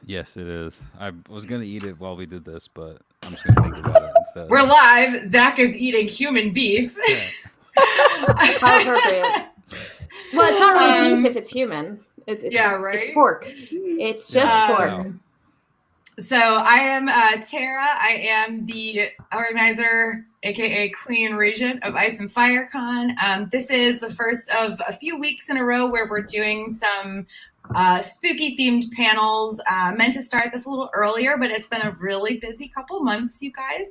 Yes, it is. I was gonna eat it while we did this, but I'm just gonna think about it instead. We're live. Zach is eating human beef. Yeah. How appropriate. Well, it's not really beef if it's human. It's right. It's pork. It's just pork. So I am Tara. I am the organizer, aka Queen Regent of Ice and Fire Con. This is the first of a few weeks in a row where we're doing some spooky themed panels. Meant to start this a little earlier, but it's been a really busy couple months, you guys.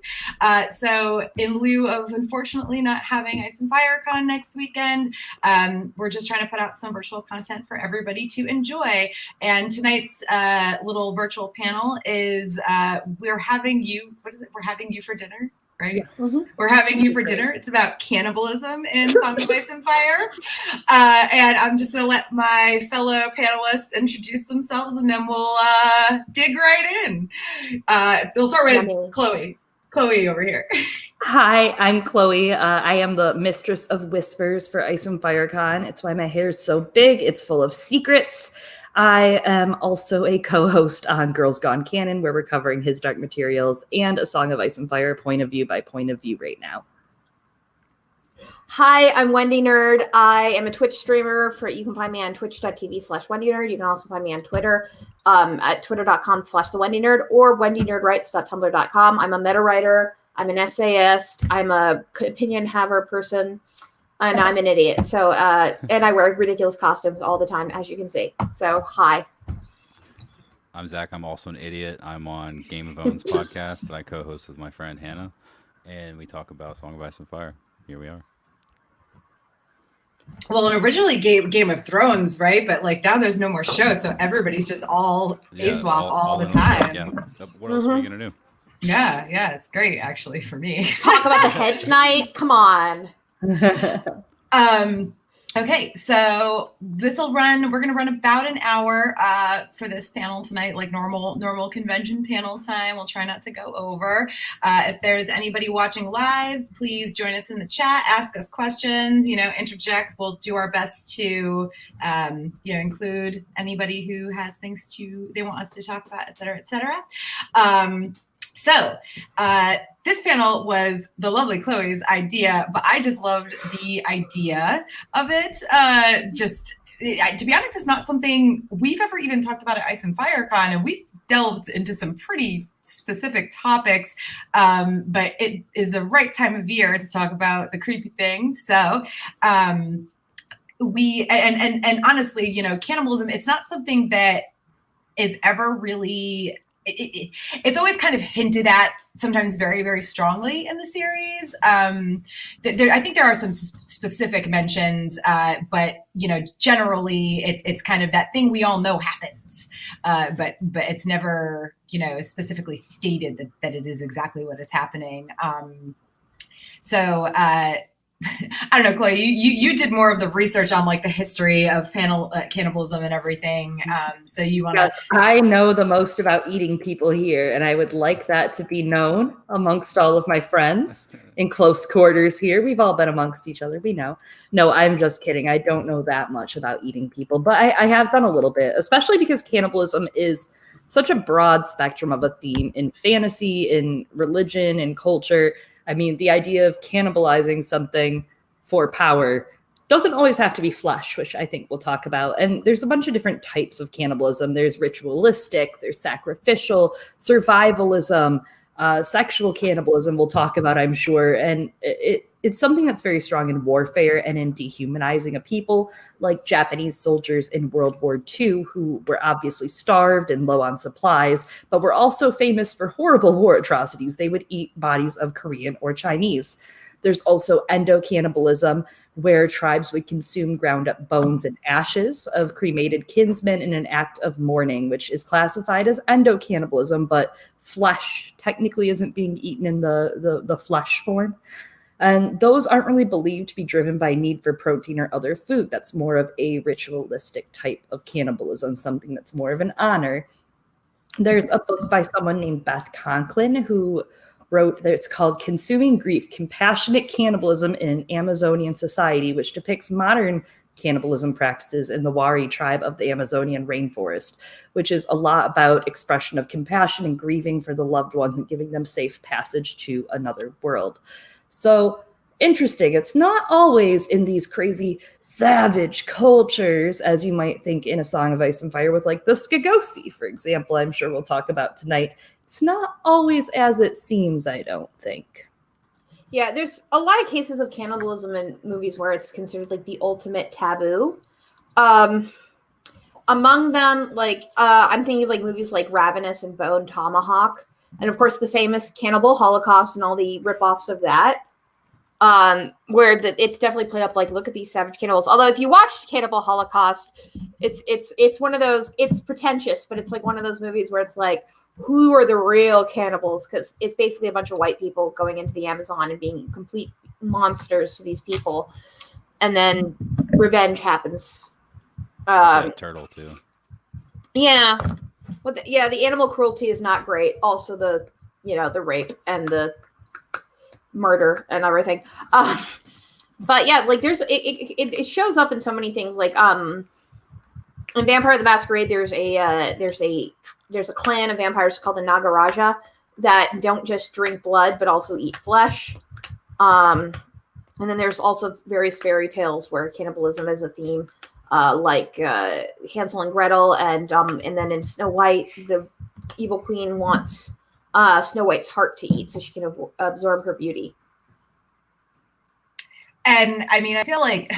So in lieu of unfortunately not having Ice and Fire Con next weekend, we're just trying to put out some virtual content for everybody to enjoy. And tonight's little virtual panel is we're having you. What is it? We're having you for dinner. Right? Yes. Mm-hmm. We're having you for dinner. It's about cannibalism in Song of Ice and Fire. And I'm just going to let my fellow panelists introduce themselves, and then we'll dig right in. We'll start with Chloe. Chloe over here. Hi, I'm Chloe. I am the mistress of whispers for Ice and Fire Con. It's why my hair is so big. It's full of secrets. I am also a co-host on Girls Gone Canon, where we're covering His Dark Materials and A Song of Ice and Fire, point of view by point of view right now. Hi, I'm Wendy Nerd. I am a Twitch streamer. You can find me on twitch.tv/Wendy Nerd. You can also find me on Twitter at twitter.com/thewendynerd or wendynerdwrites.tumblr.com. I'm a meta writer. I'm an essayist. I'm a opinion haver person. And I'm an idiot. So, and I wear ridiculous costumes all the time, as you can see. So, hi. I'm Zach. I'm also an idiot. I'm on Game of Owns podcast that I co-host with my friend Hannah, and we talk about Song of Ice and Fire. Here we are. Well, and originally Game of Thrones, right? But like now there's no more shows, so everybody's just all ASOIAF all the time. Yeah. What else are we gonna do? Yeah, it's great actually for me. Talk about the hedge night. Come on. Okay, so we're going to run about an hour for this panel tonight, like normal convention panel time. We'll try not to go over. If there's anybody watching live, please join us in the chat, ask us questions, interject. We'll do our best to, include anybody who has things they want us to talk about, et cetera, et cetera. So this panel was the lovely Chloe's idea, but I just loved the idea of it. To be honest, it's not something we've ever even talked about at Ice and Fire Con, and we've delved into some pretty specific topics, but it is the right time of year to talk about the creepy things. So we honestly, cannibalism, it's not something that is ever really... It's always kind of hinted at, sometimes very, very strongly in the series. I think there are some specific mentions, but generally it's kind of that thing we all know happens, but it's never specifically stated that it is exactly what is happening. I don't know, Chloe, you did more of the research on like the history of cannibalism and everything. So you want to... Yes, I know the most about eating people here, and I would like that to be known amongst all of my friends in close quarters here. We've all been amongst each other. We know. No, I'm just kidding. I don't know that much about eating people, but I have done a little bit, especially because cannibalism is such a broad spectrum of a theme in fantasy, in religion, in culture. I mean, the idea of cannibalizing something for power doesn't always have to be flesh, which I think we'll talk about. And there's a bunch of different types of cannibalism. There's ritualistic, there's sacrificial, survivalism, sexual cannibalism we'll talk about, I'm sure. And it's something that's very strong in warfare and in dehumanizing a people, like Japanese soldiers in World War II, who were obviously starved and low on supplies, but were also famous for horrible war atrocities. They would eat bodies of Korean or Chinese. There's also endocannibalism, where tribes would consume ground up bones and ashes of cremated kinsmen in an act of mourning, which is classified as endocannibalism, but flesh technically isn't being eaten in the flesh form. And those aren't really believed to be driven by need for protein or other food. That's more of a ritualistic type of cannibalism, something that's more of an honor. There's a book by someone named Beth Conklin who wrote that it's called Consuming Grief, Compassionate Cannibalism in an Amazonian Society, which depicts modern cannibalism practices in the Wari tribe of the Amazonian rainforest, which is a lot about expression of compassion and grieving for the loved ones and giving them safe passage to another world. So interesting. It's not always in these crazy savage cultures, as you might think in A Song of Ice and Fire with like the Skagosi, for example, I'm sure we'll talk about tonight. It's not always as it seems, I don't think. Yeah, there's a lot of cases of cannibalism in movies where it's considered like the ultimate taboo. Among them, like I'm thinking of like movies like Ravenous and Bone Tomahawk, and of course the famous Cannibal Holocaust and all the ripoffs of that. Where it's definitely played up like, look at these savage cannibals. Although if you watch Cannibal Holocaust, it's one of those, it's pretentious, but it's like one of those movies where it's like, who are the real cannibals? Because it's basically a bunch of white people going into the Amazon and being complete monsters to these people, and then revenge happens. Turtle too. Yeah, the animal cruelty is not great. Also, the rape and the murder and everything. But yeah, like it shows up in so many things. Like in Vampire the Masquerade, there's a clan of vampires called the Nagaraja that don't just drink blood but also eat flesh. And then there's also various fairy tales where cannibalism is a theme, like Hansel and Gretel, and then in Snow White, the evil queen wants Snow White's heart to eat so she can absorb her beauty. And I mean, I feel like,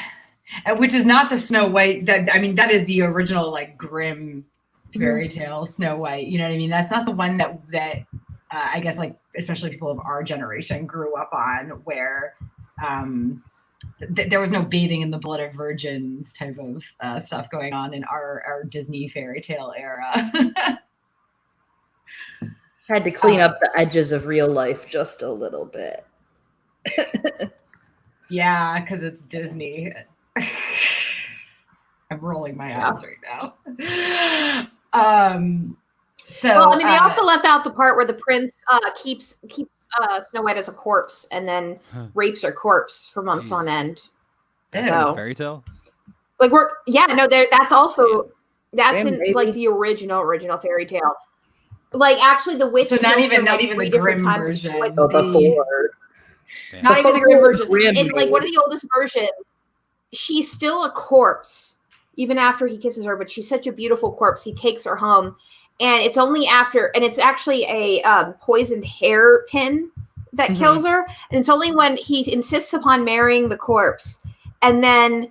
which is not the Snow White, that is the original like grim fairy tale Snow White. You know what I mean? That's not the one that I guess like especially people of our generation grew up on, where there was no bathing in the blood of virgins type of stuff going on in our Disney fairy tale era. Had to clean up the edges of real life just a little bit. Yeah, because it's Disney. I'm rolling my eyes right now. So, well, I mean, they also left out the part where the prince keeps Snow White as a corpse and then rapes her corpse for months on end. So fairy tale. Like that's also in like the original fairy tale. Like actually, the witch. So not even the grim version. Like, before. Not even the grim version. In like one of the oldest versions, she's still a corpse even after he kisses her. But she's such a beautiful corpse. He takes her home, and it's only after, and it's actually a poisoned hairpin that kills her, and it's only when he insists upon marrying the corpse, and then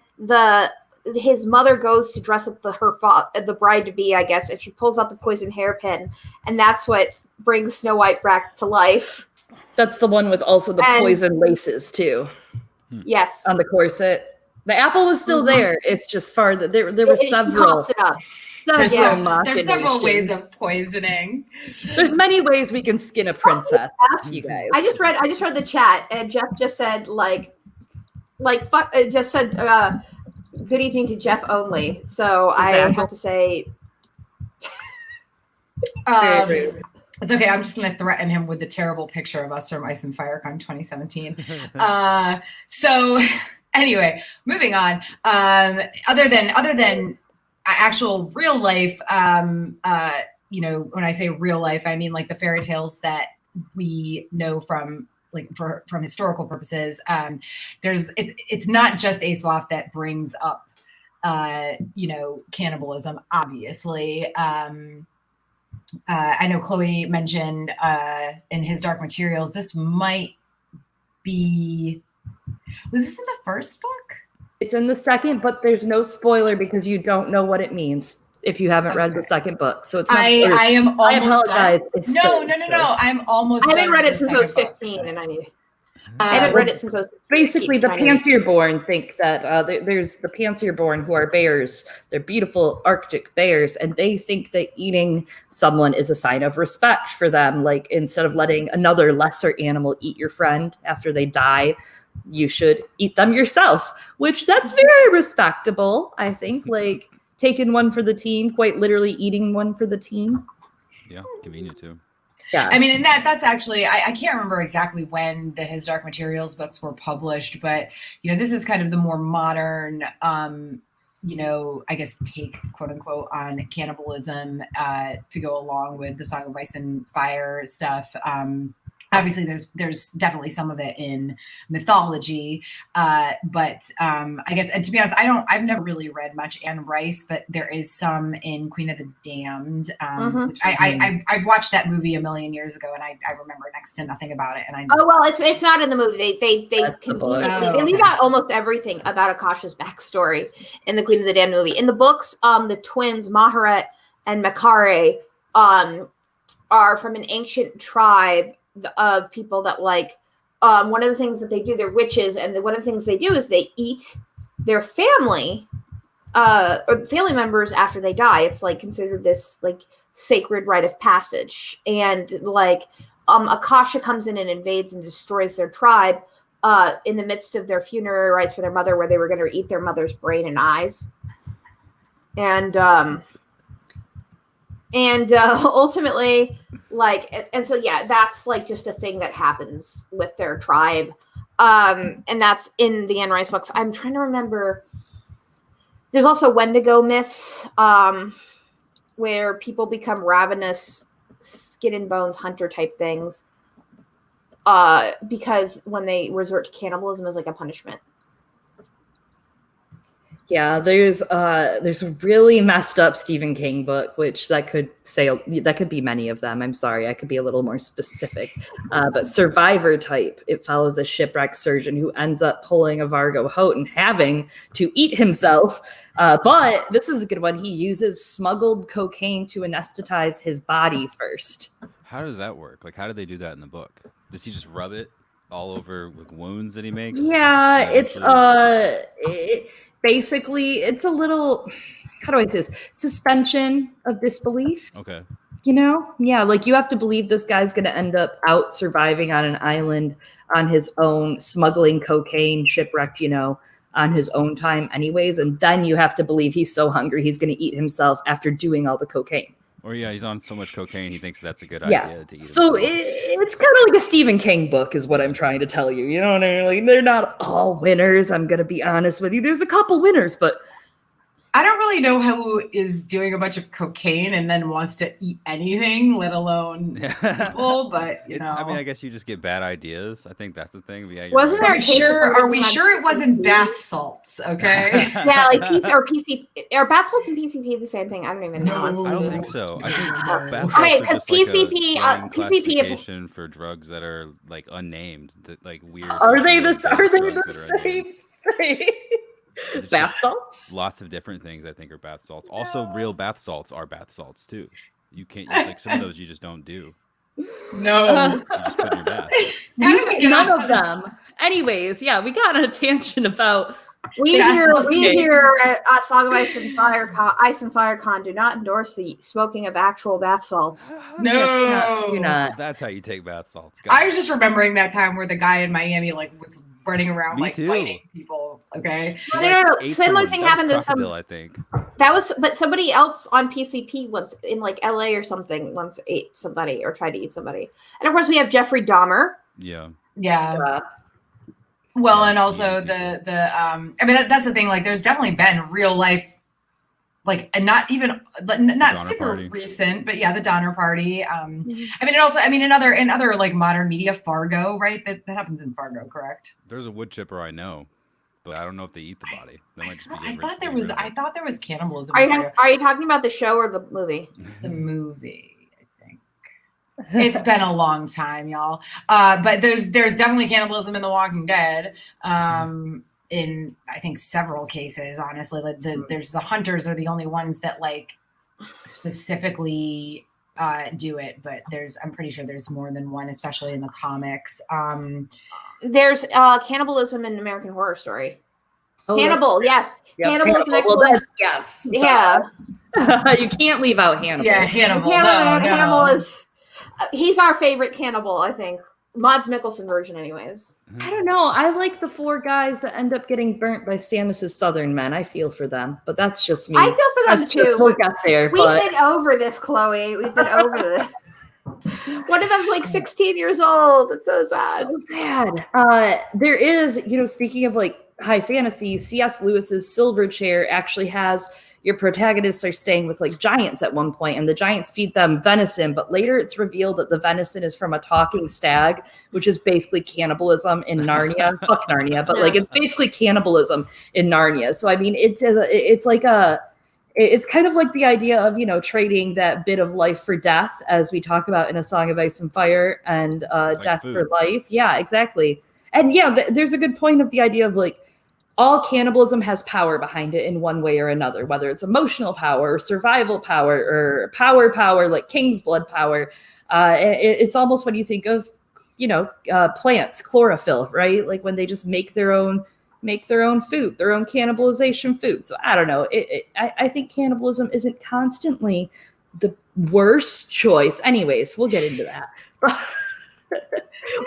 his mother goes to dress up the bride to be, I guess, and she pulls out the poisoned hairpin, and that's what brings Snow White back to life. That's the one with also the poison laces too. Yes, on the corset. The apple was still there. It's just farther. There were several. It up. There's several ways of poisoning. There's many ways we can skin a princess. You guys. I just read the chat, and Jeff just said good evening to Jeff only. So exactly. I have to say, it's okay. I'm just going to threaten him with the terrible picture of us from Ice and FireCon 2017. So anyway, moving on. Other than actual real life, when I say real life, I mean like the fairy tales that we know from from historical purposes. It's not just ASOIAF that brings up cannibalism, obviously. I know Chloe mentioned in his Dark Materials, this might be, was this in the first book? It's in the second, but there's no spoiler because you don't know what it means if you haven't read the second book. So it's not I apologize. No. I'm almost I haven't read it since I was 15 and I need it. I haven't read it since I was 15. Basically, the Panseer-born think that there's the Panseer-born who are bears. They're beautiful Arctic bears, and they think that eating someone is a sign of respect for them. Like, instead of letting another lesser animal eat your friend after they die, you should eat them yourself, which that's very respectable, I think. Like, taking one for the team, quite literally eating one for the team. Yeah, convenient too. Yeah. I mean, and that's actually, I can't remember exactly when the His Dark Materials books were published, but, you know, this is kind of the more modern, you know, I guess take, quote unquote, on cannibalism to go along with the Song of Ice and Fire stuff. Obviously, there's definitely some of it in mythology, but I guess, and to be honest, I've never really read much Anne Rice, but there is some in Queen of the Damned, which I watched that movie a million years ago, and I remember next to nothing about it. And it's not in the movie. They leave out almost everything about Akasha's backstory in the Queen of the Damned movie. In the books, the twins Maharet and Makare are from an ancient tribe of people that one of the things that they do, they're witches, and one of the things they do is they eat their family or family members after they die. It's like considered this like sacred rite of passage, and Akasha comes in and invades and destroys their tribe in the midst of their funerary rites for their mother, where they were going to eat their mother's brain and eyes, and ultimately, so that's like just a thing that happens with their tribe, and that's in the Anne Rice books. I'm trying to remember. There's also Wendigo myths, where people become ravenous, skin and bones hunter type things, because when they resort to cannibalism as like a punishment. Yeah, there's a really messed up Stephen King book, which that could be many of them. I'm sorry, I could be a little more specific. But Survivor Type, it follows a shipwrecked surgeon who ends up pulling a Vargo Hoat and having to eat himself. But this is a good one. He uses smuggled cocaine to anesthetize his body first. How does that work? Like, how do they do that in the book? Does he just rub it all over with wounds that he makes? Yeah, it's basically, it's a little, how do I say this? Suspension of disbelief. Okay. You know? Yeah, like you have to believe this guy's going to end up out surviving on an island on his own, smuggling cocaine, shipwrecked, you know, on his own time anyways. And then you have to believe he's so hungry he's going to eat himself after doing all the cocaine. Or yeah, he's on so much cocaine he thinks that's a good idea to eat. So it's kind of like a Stephen King book is what I'm trying to tell you. You know what I mean? Like, they're not all winners. I'm going to be honest with you. There's a couple winners, but I don't really know who is doing a bunch of cocaine and then wants to eat anything, let alone people. But you know, I mean, I guess you just get bad ideas. I think that's the thing. Yeah, wasn't right. there? Are we sure it wasn't bath salts? Okay. Yeah, like PCP. Are bath salts and PCP the same thing? I don't even know. I don't think so. I think bath salts okay, because PCP, classification for drugs that are like unnamed, that like weird. Are they the same thing? Bath salts? Lots of different things I think are bath salts. Also, real bath salts are bath salts too. You can't like some of those you just don't do. No. You just put in your bath. None of them. Anyways, yeah, we got on a tangent about. We here at Song of Ice and Fire Con do not endorse the smoking of actual bath salts. No, do not. So that's how you take bath salts. I was just remembering that time where the guy in Miami was running around fighting people. Okay. No. Similar thing happened to some. I think but somebody else on PCP once in like LA or something once ate somebody or tried to eat somebody. And of course we have Jeffrey Dahmer. Yeah. Well, and also I mean, that's the thing. Like, there's definitely been real life, and not super recent, but yeah, the Donner Party. I mean, and also, I mean, in other like modern media, Fargo, right? That happens in Fargo, correct? There's a wood chipper I know, but I don't know if they eat the body. That might just be I thought there was cannibalism. Are you talking about the show or the movie? The movie. It's been a long time, y'all. But there's definitely cannibalism in The Walking Dead. In I think several cases, honestly. Like there's the hunters are the only ones that like specifically do it, but I'm pretty sure there's more than one, especially in the comics. There's cannibalism in American Horror Story. Hannibal, yes. Hannibal is an excellent. Yes. Yeah. You can't leave out Hannibal. Yeah, Hannibal. Hannibal is. He's our favorite cannibal, I think. Mads Mikkelsen version, anyways. I don't know. I like the 4 guys that end up getting burnt by Stannis' southern men. I feel for them, but that's just me. I feel for them too. We'll get there. We've been over this, Chloe. We've been over this. One of them's like 16 years old. It's so sad. So sad. There is, speaking of like high fantasy, C.S. Lewis's Silver Chair actually has your protagonists are staying with like giants at one point, and the giants feed them venison, but later it's revealed that the venison is from a talking stag, which is basically cannibalism in Narnia. Fuck Narnia, but like it's basically cannibalism in Narnia. So I mean, it's kind of like the idea of, trading that bit of life for death, as we talk about in A Song of Ice and Fire, and like death food. for life. Yeah, exactly. And yeah, there's a good point of the idea of like, all cannibalism has power behind it in one way or another, whether it's emotional power or survival power or power, like king's blood power. It's almost when you think of, plants, chlorophyll, right? Like when they just make their own food, their own cannibalization food. So I don't know. I think cannibalism isn't constantly the worst choice. Anyways, we'll get into that.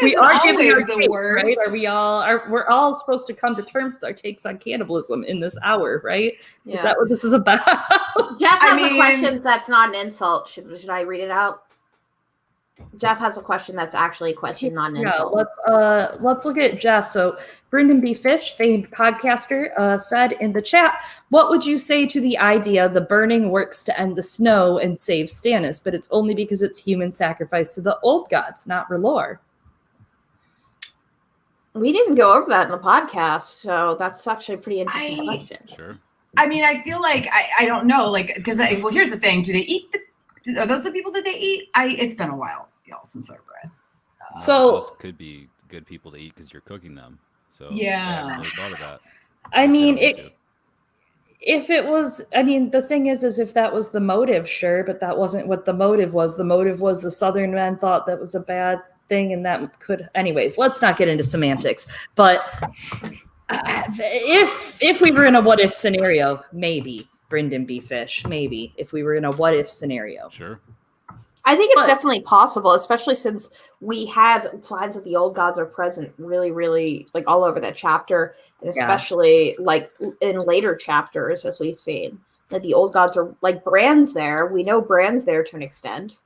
We are giving our takes, right? We're all supposed to come to terms with our takes on cannibalism in this hour, right? Yeah. Is that what this is about? Jeff has a question that's not an insult. Should I read it out? Jeff has a question that's actually a question, not an insult. Let's look at Jeff. So Brendan B. Fish, famed podcaster, said in the chat, what would you say to the idea the burning works to end the snow and save Stannis, but it's only because it's human sacrifice to the old gods, not R'hllor? We didn't go over that in the podcast, so that's actually a pretty interesting question. Sure. I mean, I feel like I don't know, like, because here's the thing: do they eat? Are those the people that they eat? It's been a while, y'all, since I've read. So those could be good people to eat because you're cooking them. So yeah, I hadn't really thought of that. I mean, if it was, the thing is if that was the motive, sure, but that wasn't what the motive was. The motive was the Southern men thought that was a bad thing, and that could, anyways, let's not get into semantics. But if we were in a what if scenario, maybe Brendan B. Fish, maybe if we were in a what if scenario, sure. I think it's definitely possible, especially since we have signs that the old gods are present really, really like all over that chapter, and especially like in later chapters, as we've seen that the old gods are like Bran's there. We know Bran's there to an extent.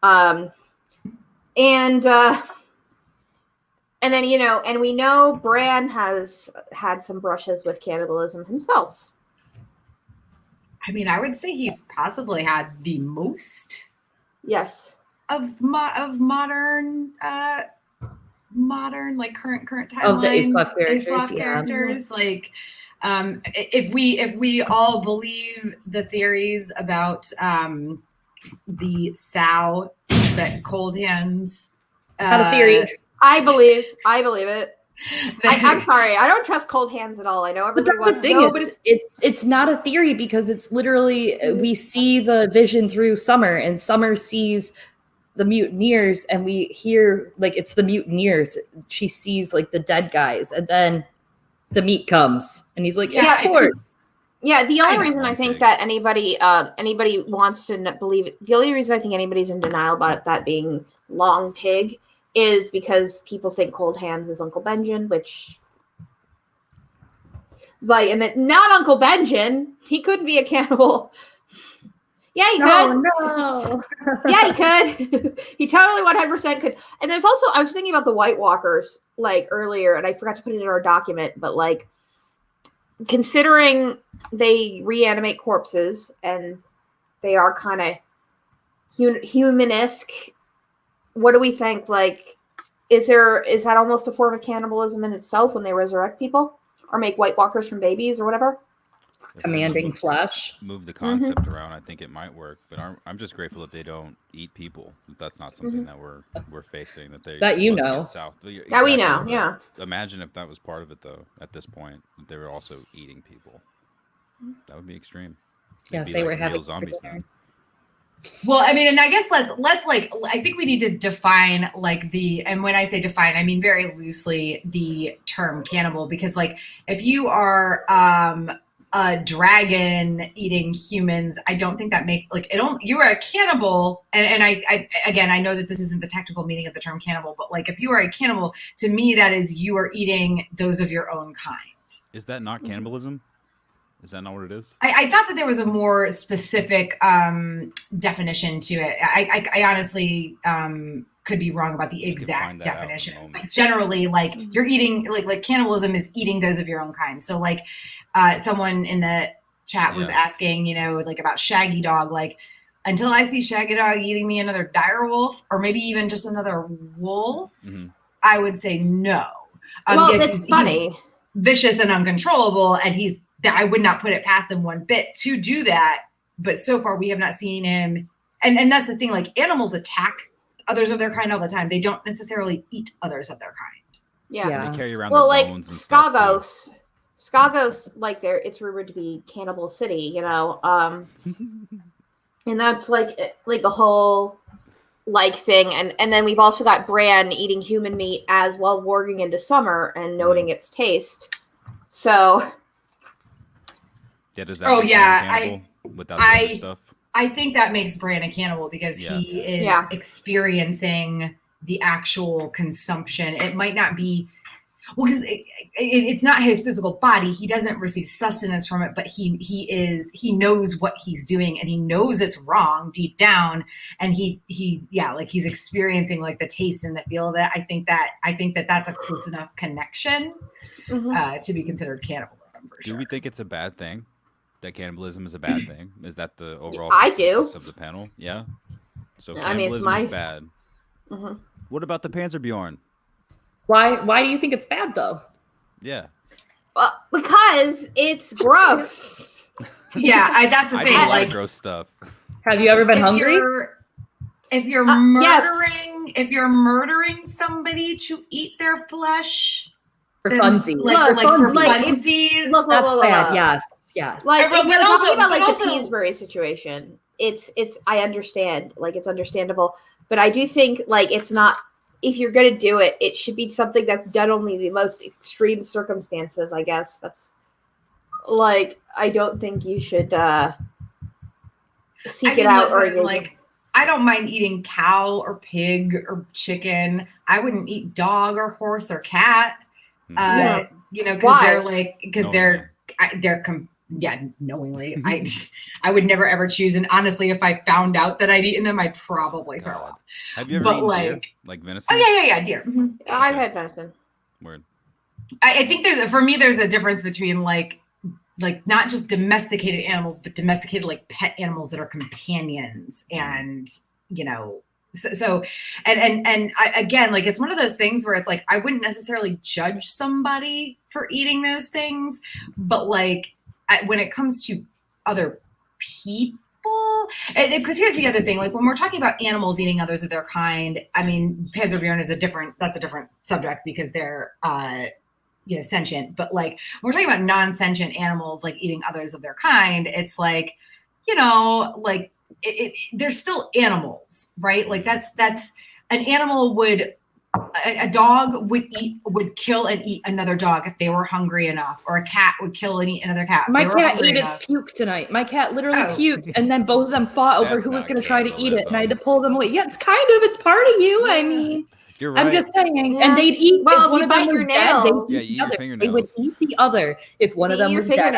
And then, and we know Bran has had some brushes with cannibalism himself. I mean, I would say he's possibly had the most. Yes. Of modern like current timeline of the ASOIAF characters. Characters. Like, if we all believe the theories about the sow that Coldhands had a theory. I believe it. I'm sorry, I don't trust Coldhands at all. I know everybody wants to know, but it's not a theory because it's literally we see the vision through Summer, and Summer sees the mutineers, and we hear like it's the mutineers. She sees like the dead guys, and then the meat comes, and he's like, "It's Cord." Yeah, the only reason I think that anybody wants to believe it, the only reason I think anybody's in denial about that being Long Pig is because people think Coldhands is Uncle Benjen, which, like, and that not Uncle Benjen, he couldn't be a cannibal. Yeah, he could. No. Yeah, he could. He totally 100% could. And there's also, I was thinking about the White Walkers, like, earlier, and I forgot to put it in our document, but, like, considering they reanimate corpses and they are kind of humanesque, what do we think? Like, is that almost a form of cannibalism in itself when they resurrect people or make White Walkers from babies or whatever? Commanding flesh. Move the concept around. I think it might work, but I'm just grateful that they don't eat people. That's not something that we're facing. That we know. Exactly, that we know. Yeah. Imagine if that was part of it, though. At this point, that they were also eating people. That would be extreme. Yeah, they were having zombies now. Well, I mean, and I guess let's like, I think we need to define like and when I say define, I mean very loosely the term cannibal, because like if you are a dragon eating humans, I don't think that makes like you are a cannibal, and I again, I know that this isn't the technical meaning of the term cannibal, but like if you are a cannibal, to me that is you are eating those of your own kind. Is that not cannibalism? Is that not what it is? I thought that there was a more specific definition to it. I honestly could be wrong about the exact definition. But generally, like you're eating, like cannibalism is eating those of your own kind. So like someone in the chat was asking, you know, like about Shaggy Dog, like until I see Shaggy Dog eating me another dire wolf or maybe even just another wolf, I would say no. Well, yes, that's funny. He's vicious and uncontrollable, and I would not put it past him one bit to do that. But so far, we have not seen him. And that's the thing, like animals attack others of their kind all the time. They don't necessarily eat others of their kind. Yeah. They carry around well, their like bones and Skagos, like it's rumored to be Cannibal City, you know. And that's like a whole like thing. And then we've also got Bran eating human meat as well, warging into summer and noting its taste. So yeah, does that without the other stuff? I think that makes Bran a cannibal because he is experiencing the actual consumption. It might not be because it's not his physical body. He doesn't receive sustenance from it, but he knows what he's doing and he knows it's wrong deep down. And he's experiencing like the taste and the feel of it. I think that that's a close enough connection to be considered cannibalism for sure. Do we think it's a bad thing? That cannibalism is a bad thing? Is that the overall I do of the panel? Yeah. So cannibalism is bad. What about the Panzerbjorn? Why do you think it's bad though? Yeah. Because it's gross. That's the thing. I do a lot of gross stuff. Have you ever been hungry? If you're murdering somebody to eat their flesh for funsies, funsies, that's bad. Yes. Like, but we're also, talking about like also, the Peasbury situation. It's I understand, like it's understandable, but I do think like it's not. If you're going to do it, it should be something that's done only in the most extreme circumstances. I guess that's like I don't think you should seek it out or like. I don't mind eating cow or pig or chicken. I wouldn't eat dog or horse or cat. You know, because they're knowingly. I would never ever choose. And honestly, if I found out that I'd eaten them, I'd probably throw up. Have you ever eaten deer? Like venison? Oh yeah, deer. I've had venison. Word. I think there's a difference between like not just domesticated animals, but domesticated like pet animals that are companions, and you know. So again, like it's one of those things where it's like I wouldn't necessarily judge somebody for eating those things, but like when it comes to other people, because here's the other thing, like when we're talking about animals eating others of their kind, I mean Panzerbjorn is a different subject because they're sentient, but like when we're talking about non-sentient animals like eating others of their kind, it's like, you know, like they're still animals, right? Like that's an animal a dog would kill and eat another dog if they were hungry enough, or a cat would kill and eat another cat. My cat ate its puke tonight. My cat literally puked, and then both of them fought over who was going to try to eat it, and I had to pull them away. Yeah, it's part of you. I mean, you're right. I'm just saying. Yeah. And they'd eat. Well, if one of them was dead, they'd eat the other. They would eat the other if one of them was dead.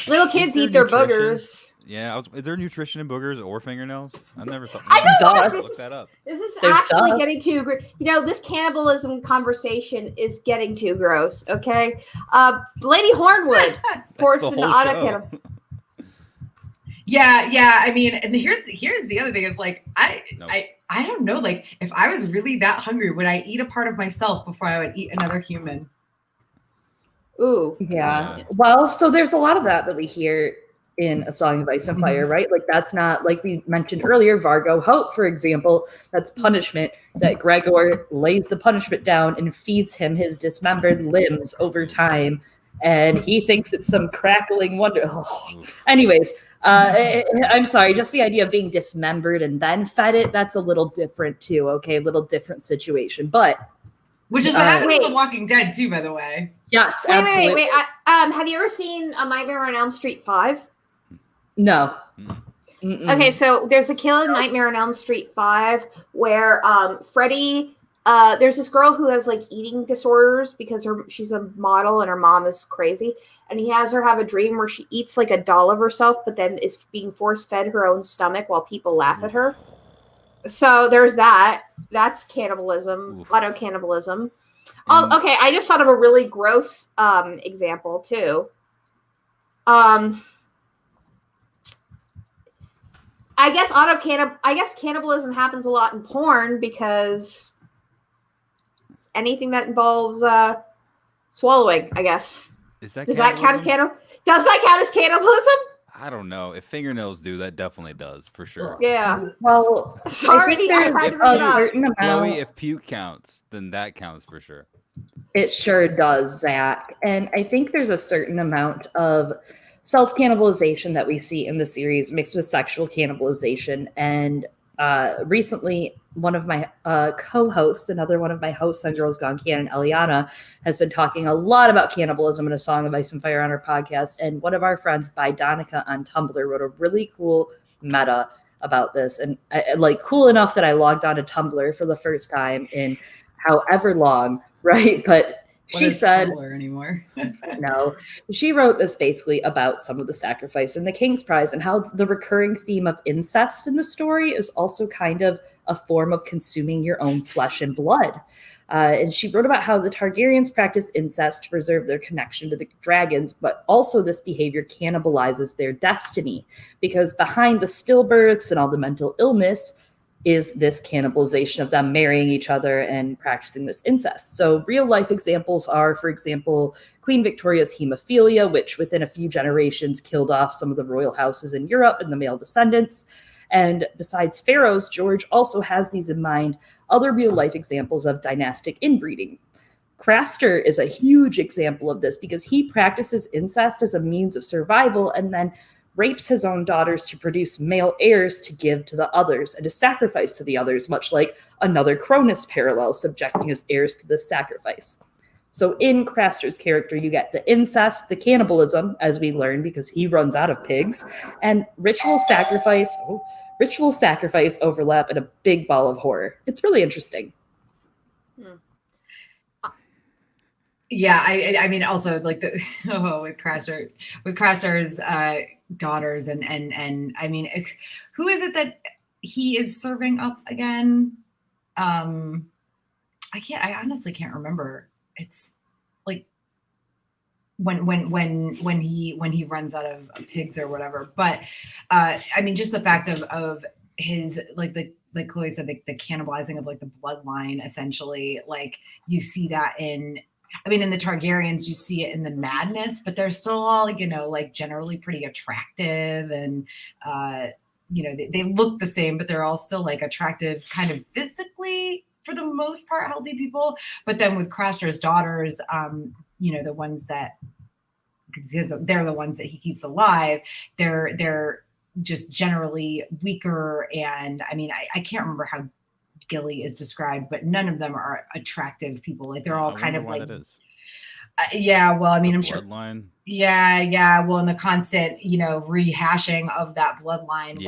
Little kids eat their boogers. Yeah, is there nutrition in boogers or fingernails? I've never thought. I know look that up. This is actually getting too. You know, this cannibalism conversation is getting too gross. Okay, Lady Hornwood forced into auto cannibal. Yeah. I mean, and here's the other thing is like I don't know. Like if I was really that hungry, would I eat a part of myself before I would eat another human? Ooh, yeah. Well, so there's a lot of that we hear in A Song of Ice and Fire, right? Like that's not, like we mentioned earlier, Vargo Hout, for example, that's punishment, that Gregor lays the punishment down and feeds him his dismembered limbs over time, and he thinks it's some crackling wonder. Anyways, I'm sorry, just the idea of being dismembered and then fed it, that's a little different too, okay? A little different situation, but which is what happened with The Walking Dead too, by the way. Yes, absolutely. Wait. Have you ever seen A Nightmare on Elm Street 5? No. Okay, so there's a kill in Nightmare on Elm Street 5 where Freddy, there's this girl who has like eating disorders because she's a model and her mom is crazy. and he has her have a dream where she eats like a doll of herself, but then is being force-fed her own stomach while people laugh at her. So there's that. That's cannibalism, auto-cannibalism. Oh, okay, I just thought of a really gross example, too. I guess cannibalism happens a lot in porn because anything that involves swallowing, I guess. Does that count as cannibalism? I don't know. If fingernails do, that definitely does, for sure. Yeah. Well, sorry, I had to bring it up. Chloe, if puke counts, then that counts for sure. It sure does, Zach. And I think there's a certain amount of self-cannibalization that we see in the series mixed with sexual cannibalization. And recently, one of my co-hosts, another one of my hosts on Girls Gone Canon, Eliana, has been talking a lot about cannibalism in A Song of Ice and Fire on her podcast. And one of our friends, Donica on Tumblr, wrote a really cool meta about this. And cool enough that I logged on to Tumblr for the first time in however long, right? But she said anymore. no, she wrote this basically about some of the sacrifice in the King's Prize and how the recurring theme of incest in the story is also kind of a form of consuming your own flesh and blood. And she wrote about how the Targaryens practice incest to preserve their connection to the dragons, but also this behavior cannibalizes their destiny because behind the stillbirths and all the mental illness is this cannibalization of them marrying each other and practicing this incest. So real life examples are, for example, Queen Victoria's hemophilia, which within a few generations killed off some of the royal houses in Europe and the male descendants. And besides pharaohs, George also has these in mind, other real life examples of dynastic inbreeding. Craster is a huge example of this because he practices incest as a means of survival and then rapes his own daughters to produce male heirs to give to the others and to sacrifice to the others, much like another Cronus parallel, subjecting his heirs to this sacrifice. So in Craster's character, you get the incest, the cannibalism, as we learn, because he runs out of pigs, and ritual sacrifice overlap in a big ball of horror. It's really interesting. Yeah, I mean, also like with Craster's daughters and I mean, who is it that he is serving up again? I honestly can't remember. It's like when he runs out of pigs or whatever. But I mean, just the fact of his like Chloe said, the cannibalizing of like the bloodline, essentially, like you see that in the Targaryens, you see it in the madness, but they're still all, like generally pretty attractive and, they look the same, but they're all still like attractive kind of physically for the most part, healthy people. But then with Craster's daughters, the ones that, because they're the ones that he keeps alive, they're just generally weaker. And I mean, I can't remember how Gilly is described, but none of them are attractive people. Like they're all kind of like, yeah. Well, I mean, I'm sure. Bloodline. Yeah. Well, and the constant, rehashing of that bloodline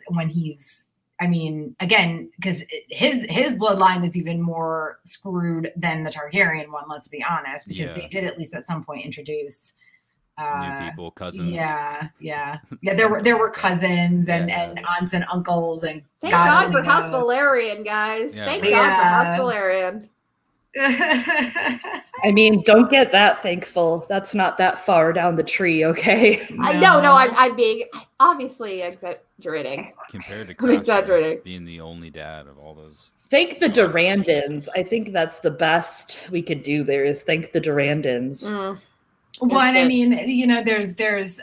when he's, I mean, again, because his bloodline is even more screwed than the Targaryen one. Let's be honest, because they did at least at some point introduce new people, cousins. Yeah. There were cousins and aunts and uncles and. Thank God for House Valerian, guys. Yeah, Thank God for House Valerian. I mean, don't get that thankful. That's not that far down the tree, okay? No. I'm being obviously exaggerating. Compared to I'm exaggerating. Being the only dad of all those. Thank the Durandons. I think that's the best we could do there is thank the Durandons. Well, and I mean, there's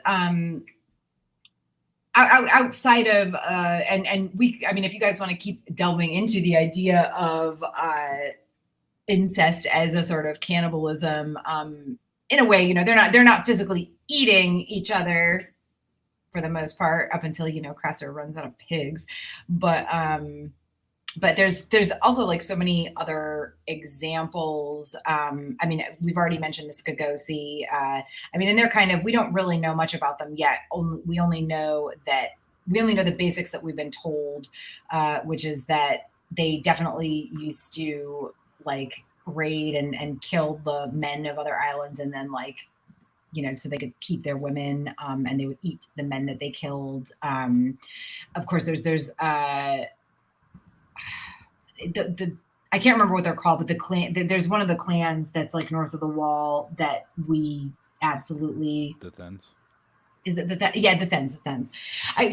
outside of and we, I mean, if you guys want to keep delving into the idea of incest as a sort of cannibalism, in a way, they're not physically eating each other for the most part up until Craster runs out of pigs, but there's also like so many other examples. I mean, we've already mentioned the Skagosi. I mean, and they're kind of, we don't really know much about them yet. We only know the basics that we've been told, which is that they definitely used to like raid and kill the men of other islands and then like so they could keep their women, and they would eat the men that they killed. Of course, there's the I can't remember what they're called, but the clan, there's one of the clans that's like north of the wall that we absolutely. The Thens. Is it the Thens?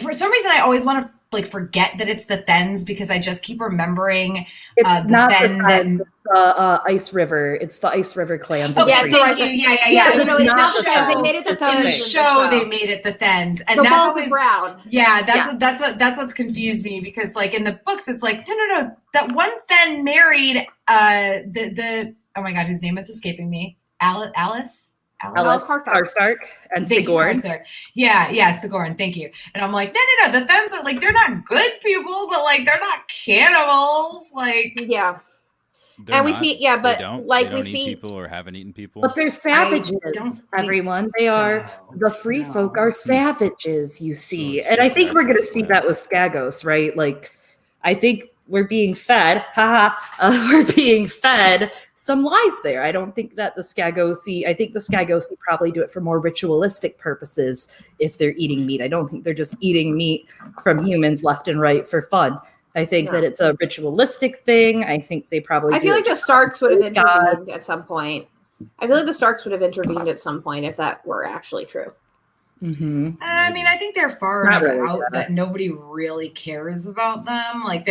For some reason, I always want to like forget that it's the Thens because I just keep remembering It's not the Then. Thens, it's the Ice River. It's the Ice River clans. Oh, yeah, the thank right- you. Yeah. No, it's not the show. Thens. They made it the In Thens. the show, they made it the Thens, and The that's balls always of brown. Yeah, that's what's confused me because like in the books, it's like no, that one Then married the oh my god, whose name is escaping me? Alice Karstark and Thank you, Sigorn. Karstark. Yeah, Sigorn. Thank you. And I'm like, no. The Thens are like they're not good people, but like they're not cannibals. Like Yeah. They're And we not- see, yeah, but they don't, like they we don't eat see, people or haven't eaten people. But they're don't savages, think everyone. They are so. the free folk No. are savages, you see. it's And I just think we're that's gonna see why. that with Skagos, right? Like I think we're being fed, we're being fed some lies there. I don't think that I think the Skagosi probably do it for more ritualistic purposes if they're eating meat. I don't think they're just eating meat from humans left and right for fun. I think No. that it's a ritualistic thing. I think they probably I do feel it like the Starks would have intervened gods. at some point. I feel like the Starks would have intervened at some point if that were actually true. Mhm. I mean, I think they're far Not enough really, out yeah. that nobody really cares about them. Like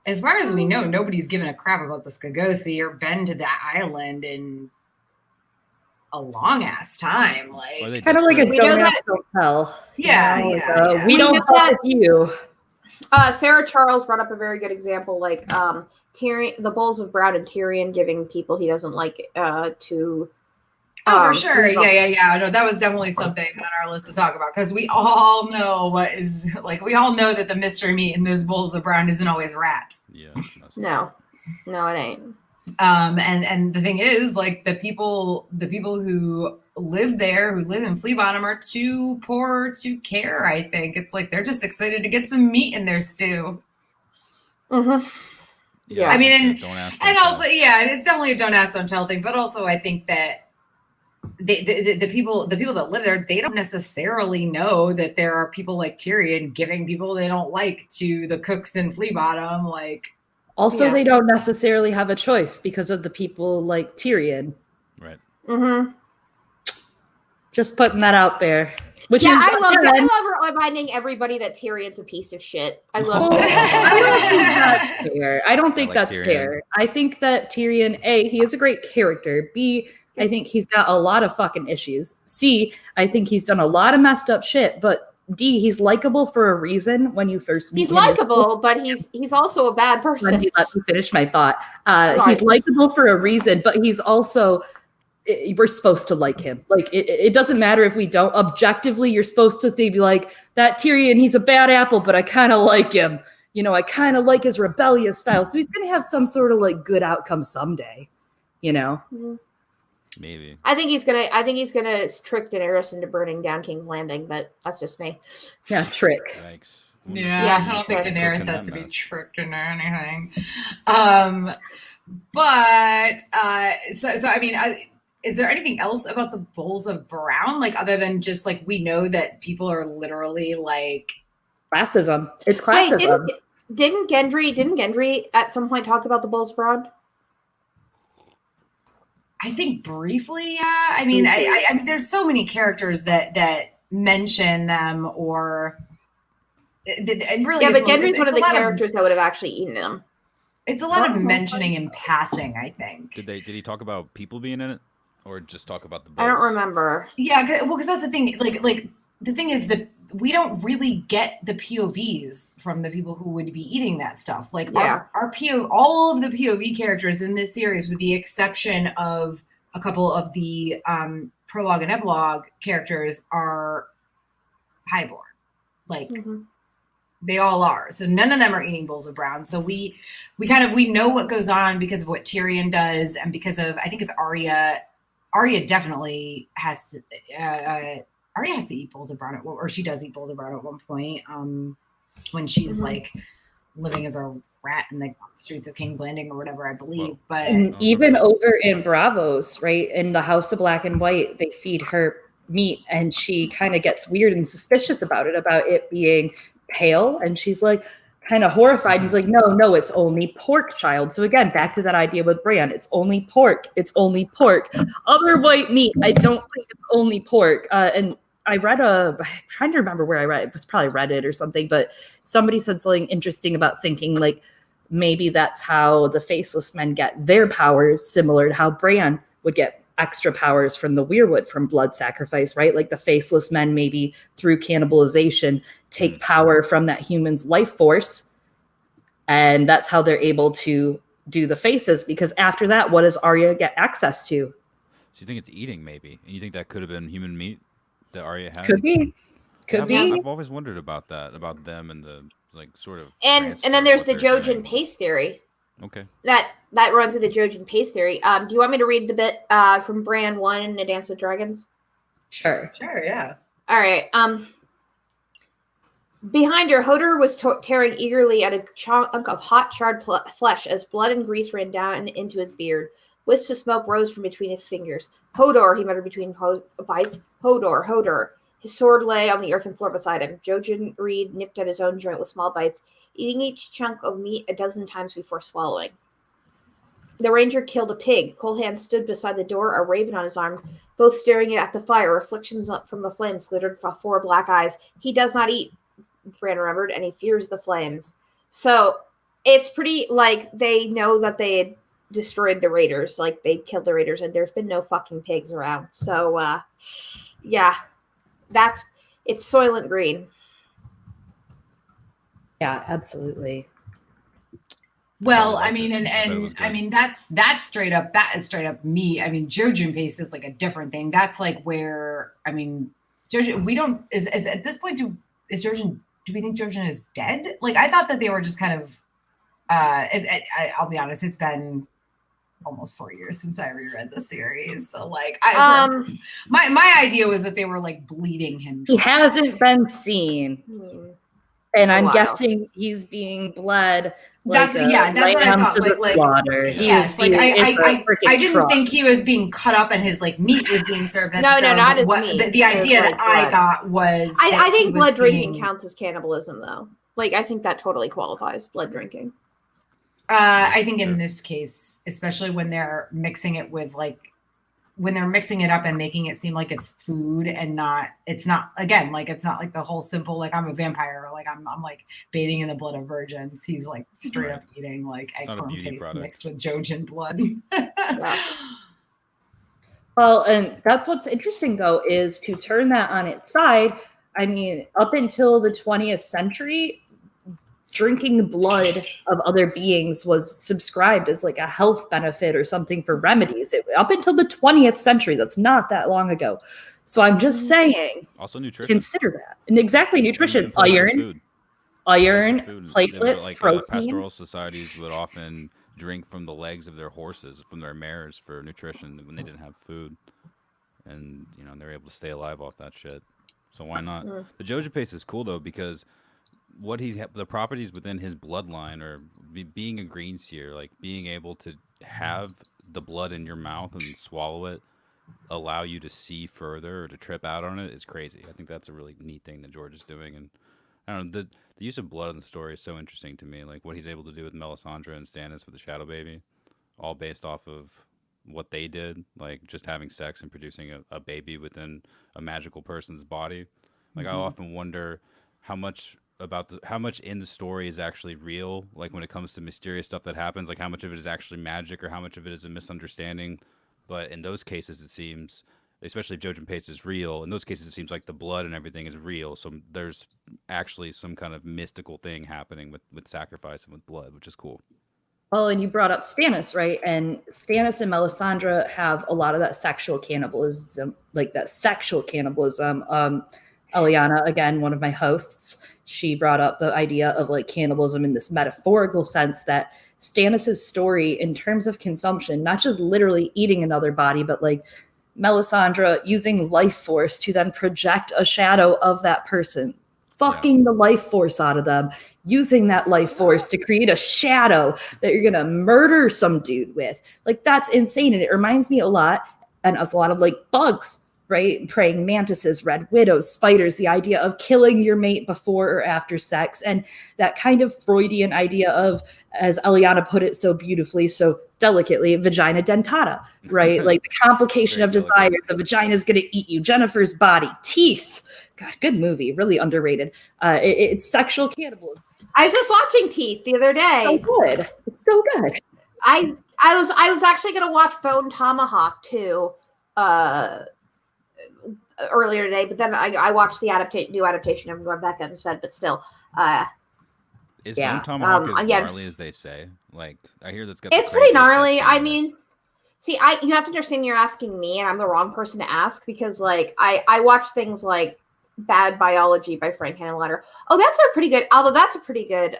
as far as we know, nobody's given a crap about the Skagosi or been to that island in a long ass time. Are they Kind of like a desperate? We know don't that- ask, don't tell. Yeah, You know, like, yeah. We We don't know fuck that- with you. Sarah Charles brought up a very good example, like Tyrion, the Bowls of Brown and Tyrion giving people he doesn't like to. Oh, for sure. Flea Bottom. Yeah. No, that was definitely something on our list to talk about because we all know we all know that the mystery meat in those bowls of brown isn't always rats. Yeah. that's- No, it ain't. And the thing is, like the people who live there, who live in Flea Bottom, are too poor to care. I think it's like they're just excited to get some meat in their stew. Mm-hmm. Yeah. I mean, don't ask. And don't also, tell. yeah, it's definitely a don't ask, don't tell thing. But also, I think that the people that live there, they don't necessarily know that there are people like Tyrion giving people they don't like to the cooks in Flea Bottom. Like, Also, Yeah. they don't necessarily have a choice because of the people like Tyrion. Right. Mm-hmm. Just putting that out there. Which Yeah, is I love again, reminding everybody that Tyrion's a piece of shit. I Well, love that. I don't think that's fair. I don't think like that's Tyrion. fair. I think that Tyrion, A, he is a great character. B, I think he's got a lot of fucking issues. C, I think he's done a lot of messed up shit. But D, he's likable for a reason when you first meet He's him. likable, but he's also a bad person. Wendy, let me finish my thought. Sorry. He's likable for a reason, but he's also we're supposed to like him. Like it doesn't matter if we don't. Objectively, you're supposed to be like that Tyrion. He's a bad apple, but I kind of like him. You know, I kind of like his rebellious style. So he's gonna have some sort of like good outcome someday. You know. Maybe. I think he's gonna trick Daenerys into burning down King's Landing, but that's just me. Yeah, trick. Yikes. yeah, I don't think Trick. Daenerys Cooking has that to be mess. tricked into anything. So I mean, is there anything else about the bowls of brown, like other than just like we know that people are literally like Classism. It's Wait, classism. didn't Gendry at some point talk about the Bulls Broad? I think briefly, yeah. I mean, I mean, there's so many characters that mention them, or and really, Yeah, but it's Gendry's one of a the lot characters that would have actually eaten them. It's a lot of Oh, mentioning in passing, I think. Did he talk about people being in it, or just talk about the? I don't bowls? remember. Yeah, because that's the thing. Like the thing is that we don't really get the POVs from the people who would be eating that stuff. Like Yeah. our all of the POV characters in this series, with the exception of a couple of the prologue and epilogue characters, are highborn. Like they all are. So none of them are eating bowls of brown. So we know what goes on because of what Tyrion does, and because of, I think it's Arya. Arya definitely has to. Arya has to eat bowls of brown, or she does eat bowls of brown at one point when she's like living as a rat in the streets of King's Landing or whatever, I believe. But And even over in Bravos, right, in the House of Black and White, they feed her meat and she kind of gets weird and suspicious about it being pale. And she's like kind of horrified. And he's like, no, it's only pork, child. So again, back to that idea with Bran. It's only pork. It's only pork. Other white meat, I don't think it's only pork. And I read I'm trying to remember where I read it was probably Reddit or something, but somebody said something interesting about thinking like maybe that's how the faceless men get their powers, similar to how Bran would get extra powers from the weirwood from blood sacrifice, right? Like the faceless men maybe through cannibalization take power from that human's life force, and that's how they're able to do the faces, because after that, what does Arya get access to? So you think it's eating maybe, and you think that could have been human meat that Arya had? Could be. I've always wondered about that, about them and the like sort of. And then there's the JOJENPASTE theory. Okay. That runs with the JOJENPASTE theory. Do you want me to read the bit from Bran 1 in A Dance with Dragons? Sure, yeah. All right. Behind her, Hodor was tearing eagerly at a chunk of hot, charred flesh as blood and grease ran down into his beard. Wisps of smoke rose from between his fingers. Hodor, he muttered between bites. Hodor, Hodor. His sword lay on the earthen floor beside him. Jojen Reed nipped at his own joint with small bites, eating each chunk of meat a dozen times before swallowing. The ranger killed a pig. Coldhands stood beside the door, a raven on his arm, both staring at the fire. Reflections from the flames glittered from 4 black eyes. He does not eat, Bran remembered, and he fears the flames. So it's pretty, like, they know that they had destroyed the raiders. Like, they killed the raiders, and there's been no fucking pigs around. So, yeah. It's Soylent Green. Yeah, absolutely. Well, I mean, and I mean, that's straight up, that is straight up me. I mean, JOJENPASTE is like a different thing. That's like where, I mean, we don't, is at this point, do we think Jojen is dead? Like, I thought that they were just kind of, I'll be honest, it's been almost 4 years since I reread the series. So like, my idea was that they were like bleeding him. He hasn't been seen. And I'm guessing he's being bled. That's what I thought. Like slaughter. Yes, like I didn't think he was being cut up and his like meat was being served. No, not as meat. The idea that I got was I think blood drinking counts as cannibalism, though. Like I think that totally qualifies blood drinking. I think in this case, especially when they're mixing it with like when they're mixing it up and making it seem like it's food and it's not like the whole simple like I'm a vampire or like I'm like bathing in the blood of virgins. He's like straight up eating like eggplant paste mixed with Jojen blood. Well, and that's what's interesting though is to turn that on its side. I mean, up until the 20th century, drinking the blood of other beings was subscribed as like a health benefit or something for remedies. Up until the 20th century, that's not that long ago. So I'm just saying, also nutrition. Consider that. And exactly, nutrition, iron, platelets, like, protein. Pastoral societies would often drink from the legs of their horses, from their mares for nutrition when they didn't have food. And, you know, they're able to stay alive off that shit. So why not? The JOJENPASTE is cool, though, because what the properties within his bloodline or being a green seer, like being able to have the blood in your mouth and swallow it, allow you to see further or to trip out on it is crazy. I think that's a really neat thing that George is doing. And I don't know, the use of blood in the story is so interesting to me. Like what he's able to do with Melisandre and Stannis with the Shadow Baby, all based off of what they did, like just having sex and producing a baby within a magical person's body. Like I often wonder how much in the story is actually real, like when it comes to mysterious stuff that happens, like how much of it is actually magic or how much of it is a misunderstanding. But in those cases, it seems, especially if JOJENPASTE is real, in those cases, it seems like the blood and everything is real. So there's actually some kind of mystical thing happening with sacrifice and with blood, which is cool. Well, and you brought up Stannis, right? And Stannis and Melisandre have a lot of that sexual cannibalism, Eliana, again, one of my hosts, she brought up the idea of like cannibalism in this metaphorical sense that Stannis's story in terms of consumption, not just literally eating another body, but like Melisandre using life force to then project a shadow of that person, fucking the life force out of them using that life force to create a shadow that you're gonna murder some dude with. Like, that's insane. And it reminds me a lot, and us a lot of like bugs, right? Praying mantises, red widows, spiders, the idea of killing your mate before or after sex, and that kind of Freudian idea of, as Eliana put it so beautifully, so delicately, vagina dentata, right? Like the complication of desire, the vagina is going to eat you. Jennifer's Body, Teeth. God, good movie, really underrated. It's sexual cannibalism. I was just watching Teeth the other day. So good. It's so good. I was actually gonna watch Bone Tomahawk too earlier today, but then I watched the new adaptation of Rebecca instead. But still, is yeah. Bone Tomahawk as gnarly as they say? Like, I hear that's got. It's pretty gnarly. I mean, see, you have to understand you're asking me, and I'm the wrong person to ask, because like I watch things like Bad Biology by Frank Henenlotter. Oh, that's a pretty good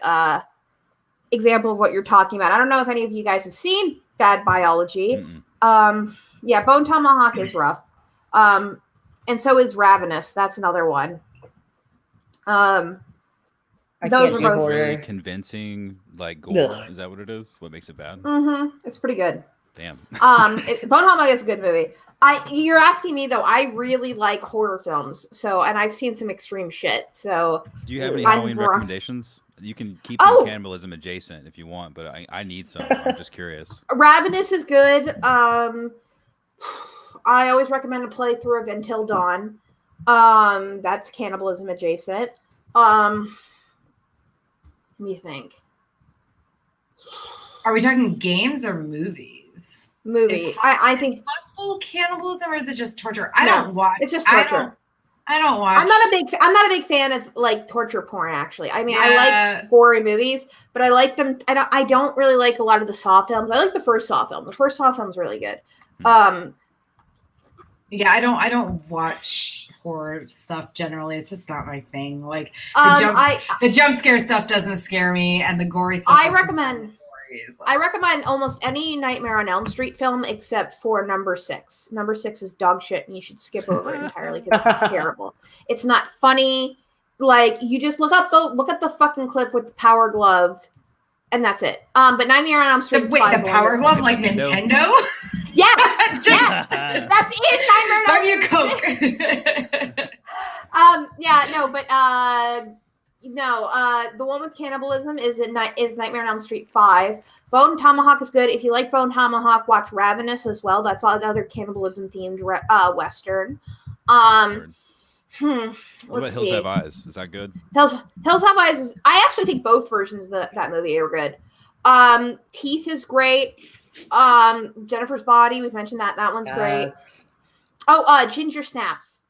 example of what you're talking about. I don't know if any of you guys have seen Bad Biology. Yeah, Bone Tomahawk is rough. And so is Ravenous. That's another one. Those are both really convincing, like gore. Ugh. Is that what it is? What makes it bad? It's pretty good. Damn. Bone Tomahawk is a good movie. You're asking me though. I really like horror films, and I've seen some extreme shit. So, do you have any Halloween recommendations? You can keep them cannibalism adjacent if you want, but I need some. I'm just curious. Ravenous is good. I always recommend a playthrough of Until Dawn. That's cannibalism adjacent. Let me think. Are we talking games or movies? Movie. I think hostile cannibalism, or is it just torture? I don't watch. It's just torture. I don't watch. I'm not a big fan of like torture porn. Actually, I mean, I like gory movies, but I like them. I don't really like a lot of the Saw films. I like the first Saw film. The first Saw film is really good. Yeah, I don't watch horror stuff generally. It's just not my thing. Like the jump scare stuff doesn't scare me, and the gory stuff. I recommend almost any Nightmare on Elm Street film except for number 6. Number 6 is dog shit, and you should skip over it entirely because it's terrible. It's not funny. Like, you just look at the fucking clip with the power glove, and that's it. But Nightmare on Elm Street. The power glove, like Nintendo. Yes, yes, that's in Nightmare on Elm Street. Coke. The one with cannibalism is Nightmare on Elm Street 5. Bone Tomahawk is good. If you like Bone Tomahawk, watch Ravenous as well. That's another cannibalism themed western. What about Hills Have Eyes? Is that good? Hills Have Eyes is. I actually think both versions of that movie are good. Teeth is great. Jennifer's Body, we've mentioned that. That one's great. Oh, Ginger Snaps.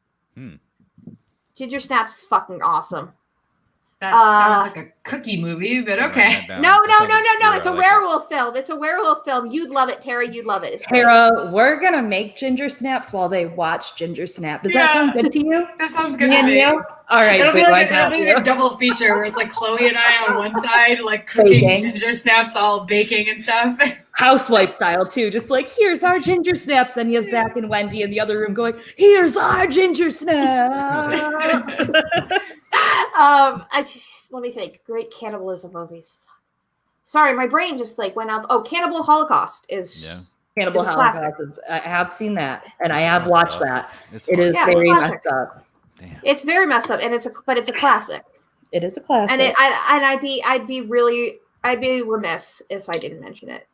Ginger Snaps is fucking awesome. That sounds like a cookie movie, but okay. No. It's a werewolf film. It's a werewolf film. You'd love it, Tara. You'd love it. Tara, we're going to make Ginger Snaps while they watch Ginger Snap. Does that sound good to you? That sounds good to me. All right. It'll be like a double feature where it's like Chloe and I on one side, like cooking Ginger Snaps, all baking and stuff. Housewife style too, just like, here's our Ginger Snaps. Then you have Zach and Wendy in the other room going, here's our Ginger Snap. Let me think. Great cannibalism movies. Sorry, my brain just like went out. Oh, Cannibal Holocaust is Cannibal Holocaust. I have seen that, and I have watched that. It is very messed up. Damn. It's very messed up, and it's a classic. It is a classic, and I'd be remiss if I didn't mention it.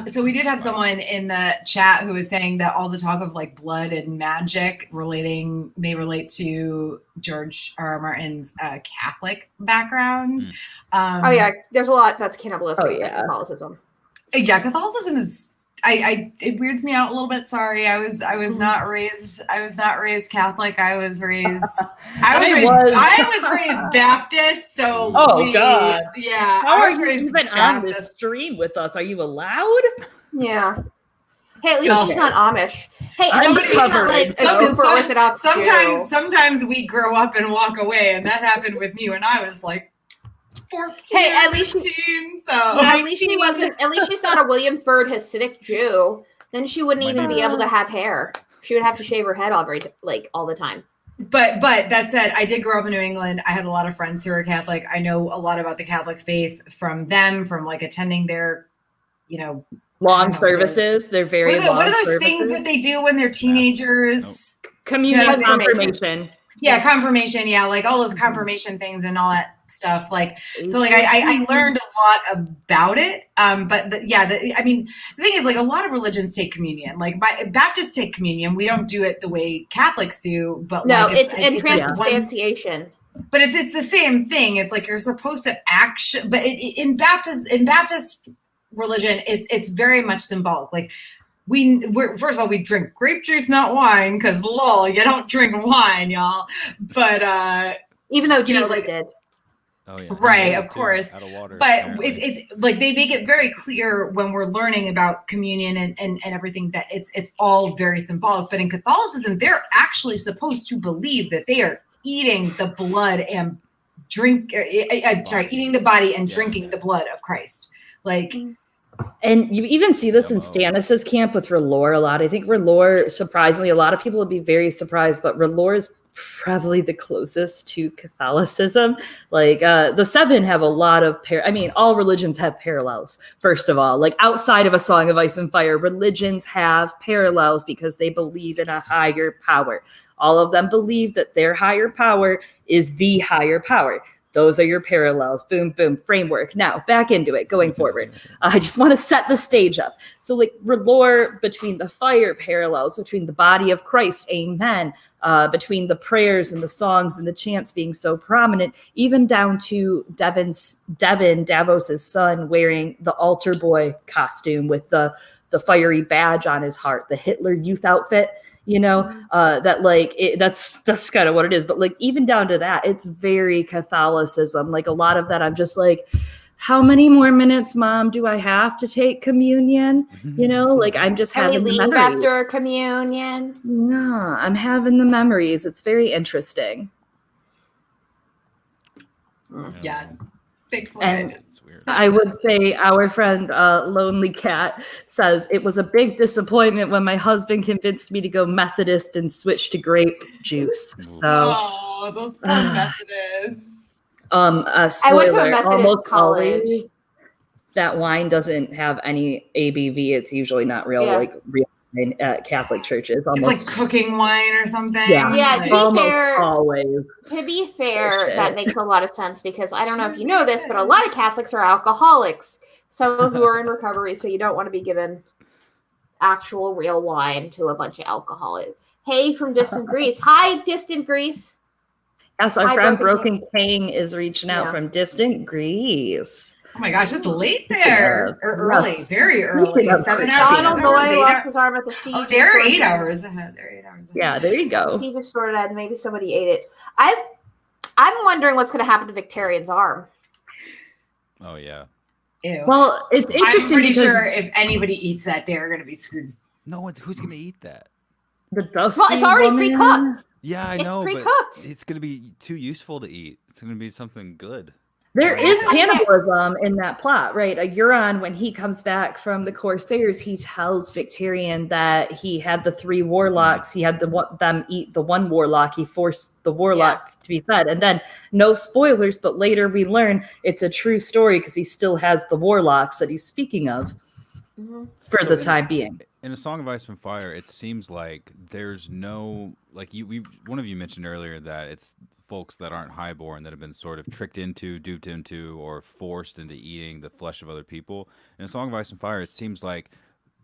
So we did have someone in the chat who was saying that all the talk of like blood and magic may relate to George R. R. Martin's Catholic background. There's a lot that's cannibalistic. That's Catholicism. Yeah, Catholicism is. It weirds me out a little bit. Sorry, I was not raised Catholic. I was raised Baptist. So God, yeah. How are you even on this stream with us? Are you allowed? Yeah. Hey, at least she's not Amish. Hey, sometimes we grow up and walk away, and that happened with me when I was like 14. Hey, at least 15, at least she wasn't. At least she's not a Williamsburg Hasidic Jew. Then she wouldn't even be able to have hair. She would have to shave her head all the time. But that said, I did grow up in New England. I had a lot of friends who are Catholic. I know a lot about the Catholic faith from them, from like attending their, long services. They're very long. What are those services. things that they do when they're teenagers? Communion, confirmation. Yeah, confirmation. Yeah, like all those confirmation things and all that stuff. Like, so like I learned a lot about it. But the thing is, like, a lot of religions take communion. Like Baptists take communion. We don't do it the way Catholics do. But no, like, it's transubstantiation. But it's the same thing. It's like you're supposed to but in Baptist religion, it's very much symbolic. Like we're first of all, we drink grape juice, not wine, because lol, you don't drink wine, y'all. But even though Jesus did. Oh, yeah. Right, of course. Out of water, but apparently. it's like they make it very clear when we're learning about communion and everything that it's all very symbolic. But in Catholicism, they're actually supposed to believe that they are eating the blood and eating the body and drinking the blood of Christ. Like, and you even see this in Stannis's camp with R'hllor a lot. I think R'hllor, surprisingly, a lot of people would be very surprised, but R'hllor is probably the closest to Catholicism. Like the Seven have a lot of all religions have parallels. First of all, like outside of A Song of Ice and Fire, religions have parallels because they believe in a higher power. All of them believe that their higher power is the higher power. Those are your parallels. Boom, boom, framework. Now, back into it, going forward. I just want to set the stage up. So, like, R'hllor, between the fire parallels, between the body of Christ, amen, between the prayers and the songs and the chants being so prominent, even down to Devin, Davos's son, wearing the altar boy costume with the fiery badge on his heart, the Hitler Youth outfit. That's kind of what it is. But like, even down to that, it's very Catholicism. Like a lot of that, I'm just like, how many more minutes, Mom, do I have to take communion? Like I'm just having the memories. After communion? No, I'm having the memories. It's very interesting. yeah. Big and I would say our friend Lonely Cat says it was a big disappointment when my husband convinced me to go Methodist and switch to grape juice. So those poor Methodists. I went to a Spoiler, Methodist almost college. always that wine doesn't have any ABV. It's usually not real, like real wine at Catholic churches. Almost it's like cooking wine or something. Yeah, to be almost fair, always. To be fair, that makes a lot of sense because I don't know if you know this, but a lot of Catholics are alcoholics. Some who are in recovery, so you don't want to be given actual real wine to a bunch of alcoholics. Hey, from distant Greece. Hi, distant Greece. Yes, our friend Broken King is reaching out from distant Greece. Oh my gosh, it's late there. Or early, very early. 7 hours. Donald Boy lost his arm at the sea. Oh, they're 8 hours ahead. They're 8 hours ahead. Yeah, there you go. Sea just stored it, and maybe somebody ate it. I'm wondering what's going to happen to Victorian's arm. Oh yeah. Ew. Well, it's interesting. I'm pretty sure if anybody eats that, they're going to be screwed. No, who's going to eat that? The dusty Well, it's already woman. pre-cooked. Yeah, I know, pre-cooked. but it's going to be too useful to eat. It's going to be something good. There is cannibalism in that plot, right? Euron, when he comes back from the Corsairs, he tells Victorian that he had the 3 warlocks. He had them eat the one warlock. He forced the warlock to be fed. And then, no spoilers, but later we learn it's a true story because he still has the warlocks that he's speaking of for the time being. In A Song of Ice and Fire, it seems like there's no, like one of you mentioned earlier that it's folks that aren't highborn that have been sort of tricked into, duped into, or forced into eating the flesh of other people. In A Song of Ice and Fire, it seems like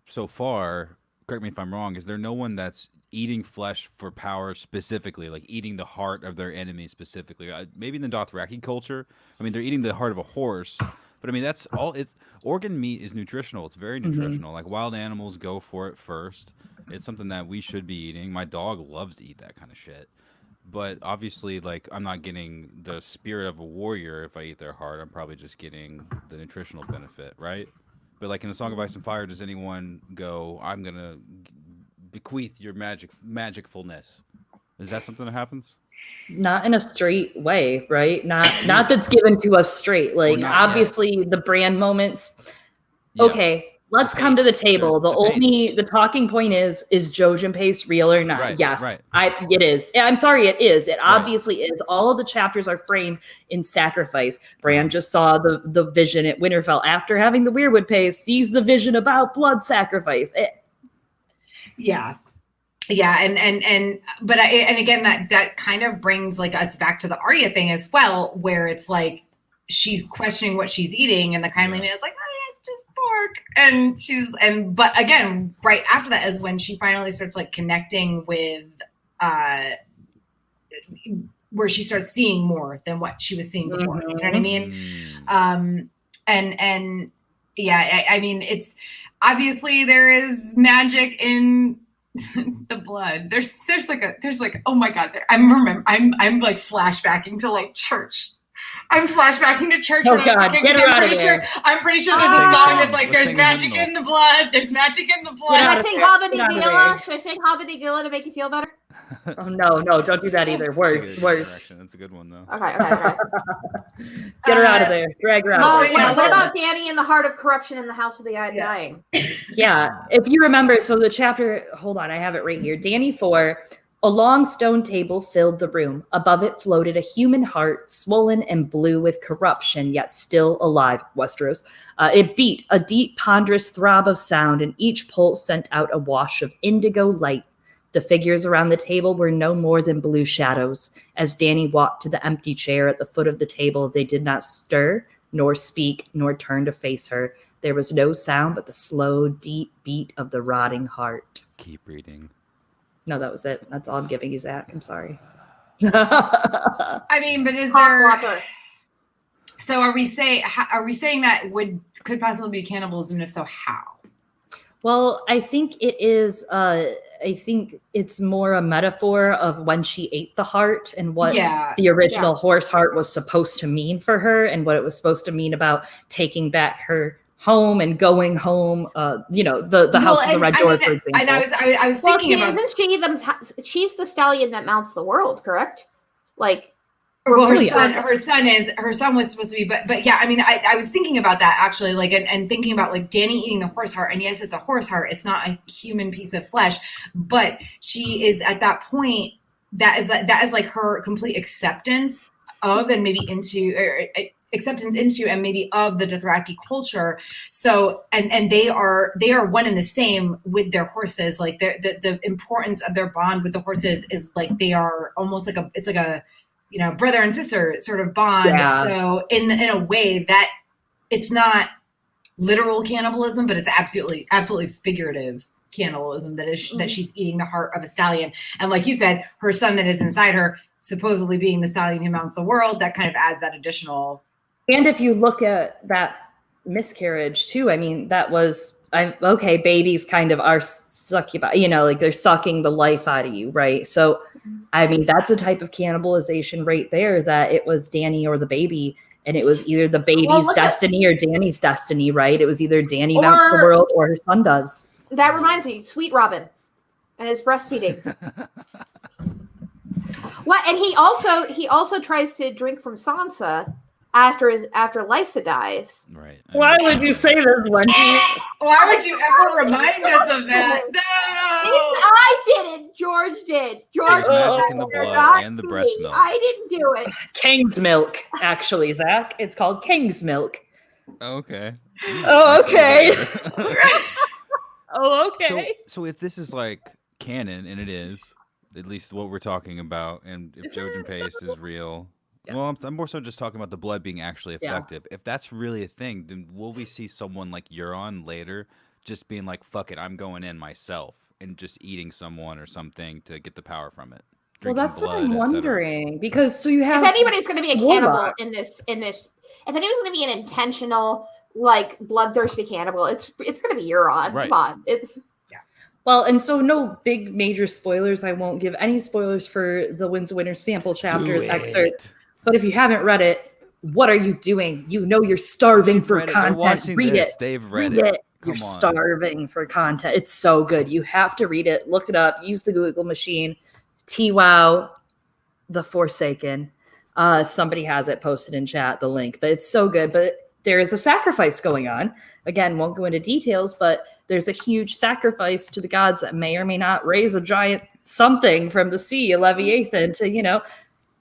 so far, correct me if I'm wrong, is there no one that's eating flesh for power specifically, like eating the heart of their enemy specifically? Maybe in the Dothraki culture, I mean, they're eating the heart of a horse, but I mean, that's all. It's organ meat is nutritional. It's very nutritional. Like wild animals go for it first. It's something that we should be eating. My dog loves to eat that kind of shit. But obviously, like, I'm not getting the spirit of a warrior if I eat their heart. I'm probably just getting the nutritional benefit, right? But like in A Song of Ice and Fire, does anyone go, I'm going to bequeath your magicfulness? Is that something that happens? Not in a straight way, right? Not that's given to us straight. Like, obviously, the brand moments. Yeah. Okay, Let's come to the table. The talking point is JOJENPASTE real or not? Right, yes, right. It is. I'm sorry, it is. It obviously is. All of the chapters are framed in sacrifice. Bran just saw the vision at Winterfell after having the Weirwood paste, sees the vision about blood sacrifice. Yeah. But again, that kind of brings like us back to the Arya thing as well, where it's like she's questioning what she's eating, and the kindly man is like, oh yeah, it's just pork, but again, right after that is when she finally starts like connecting with where she starts seeing more than what she was seeing before. You know what I mean? And yeah, I mean, it's obviously there is magic in the blood. There's like oh my god, I'm like flashbacking to like church. I'm flashbacking to church. Oh God, get her out of there. I'm pretty sure there's a song that's like, there's magic in the blood. There's magic in the blood. Should I sing Habadee Should I sing Habadee Gila to make you feel better? Oh no, don't do that either. Worse. That's a good one though. Okay. Get her out of there. Drag her out. Oh, yeah. What about Dany in the heart of corruption in the House of the Undying? Yeah, if you remember, so the chapter, hold on, I have it right here. Dany 4, a long stone table filled the room. Above it floated a human heart, swollen and blue with corruption, yet still alive. Westeros. It beat, a deep, ponderous throb of sound, and each pulse sent out a wash of indigo light. The figures around the table were no more than blue shadows. As Dany walked to the empty chair at the foot of the table, they did not stir, nor speak, nor turn to face her. There was no sound but the slow, deep beat of the rotting heart. Keep reading. No, that was it. That's all I'm giving you, Zach. I'm sorry. I mean, but is there... So are we saying that could possibly be cannibalism, and if so, how? Well, I think it is. I think it's more a metaphor of when she ate the heart and what the original horse heart was supposed to mean for her, and what it was supposed to mean about taking back her home and going home. The House of the Red Door, for example. And I was thinking about. She's the stallion that mounts the world, correct? Like. Well, her son was supposed to be, but yeah, I mean, I was thinking about that actually, like, and thinking about like Dany eating the horse heart, and yes, it's a horse heart, it's not a human piece of flesh, but she is at that point, that is like her complete acceptance of, and maybe into, or acceptance into, and maybe of the Dothraki culture. So, and they are one and the same with their horses. Like the importance of their bond with the horses is like, they are almost like it's like a, brother and sister sort of bond. Yeah. So in a way that it's not literal cannibalism, but it's absolutely figurative cannibalism that she's eating the heart of a stallion. And like you said, her son that is inside her, supposedly being the stallion who mounts the world, that kind of adds that additional. And if you look at that miscarriage too, I mean, that was, okay, babies kind of are succubi, like they're sucking the life out of you, right? So, I mean, that's a type of cannibalization right there, that it was Dany or the baby, and it was either the baby's destiny or Dany's destiny, right? It was either Dany mounts the world or her son does. That reminds me, Sweet Robin and his breastfeeding. What? And he also tries to drink from Sansa after Lysa dies. Right. Why would you say this, Wendy? Why would you ever remind us of that? No! I didn't. George did. George There's magic in the blood and the breast milk. I didn't do it. King's milk, actually, Zach. It's called King's milk. Okay. Oh, okay. Oh, okay. So if this is like canon, and it is, at least what we're talking about, and if JOJENPASTE is real. Yeah. Well, I'm more so just talking about the blood being actually effective. Yeah. If that's really a thing, then will we see someone like Euron later just being like, fuck it, I'm going in myself and just eating someone or something to get the power from it? Well, that's what I'm wondering. Because so you have... If anybody's going to be a cannibal in this, if anyone's going to be an intentional, like, bloodthirsty cannibal, it's going to be Euron. Right. Come on. Well, and so no big major spoilers. I won't give any spoilers for the Winds of Winter sample chapter excerpt. But if you haven't read it, what are you doing? You're starving for content. Read it. They've read it. You're starving for content. It's so good. You have to read it. Look it up. Use the Google machine. TWOW, The Forsaken. If somebody has it, post it in chat, the link. But it's so good. But there is a sacrifice going on. Again, won't go into details, but there's a huge sacrifice to the gods that may or may not raise a giant something from the sea, a Leviathan, to,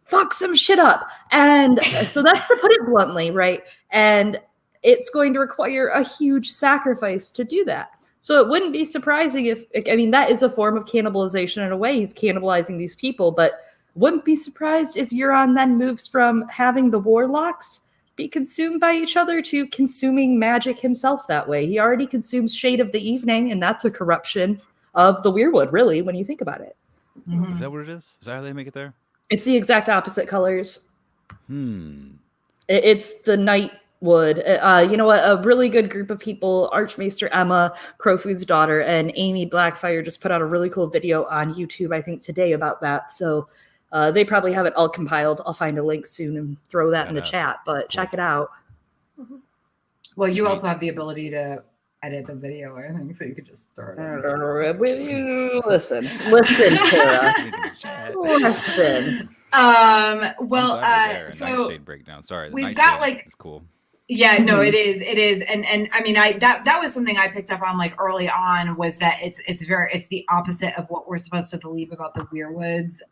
fuck some shit up. And so that's to put it bluntly, right? And it's going to require a huge sacrifice to do that. So it wouldn't be surprising if, that is a form of cannibalization in a way. He's cannibalizing these people, but wouldn't be surprised if Euron then moves from having the warlocks be consumed by each other to consuming magic himself that way. He already consumes Shade of the Evening, and that's a corruption of the Weirwood, really, when you think about it. Mm-hmm. Is that what it is? Is that how they make it there? It's the exact opposite colors. It's the Nightwood. A really good group of people, Archmaester Emma, Crowfood's daughter, and Amy Blackfire just put out a really cool video on YouTube, I think, today about that. So they probably have it all compiled. I'll find a link soon and throw that in the chat, but check it out. Well, you also have the ability to edit the video, I think, so you could just throw it in. Listen, Tara. Listen. So Nightshade breakdown. Sorry, the we've got it's cool. Yeah, no, it is, and that was something I picked up on early on, was that it's the opposite of what we're supposed to believe about the Weirwoods.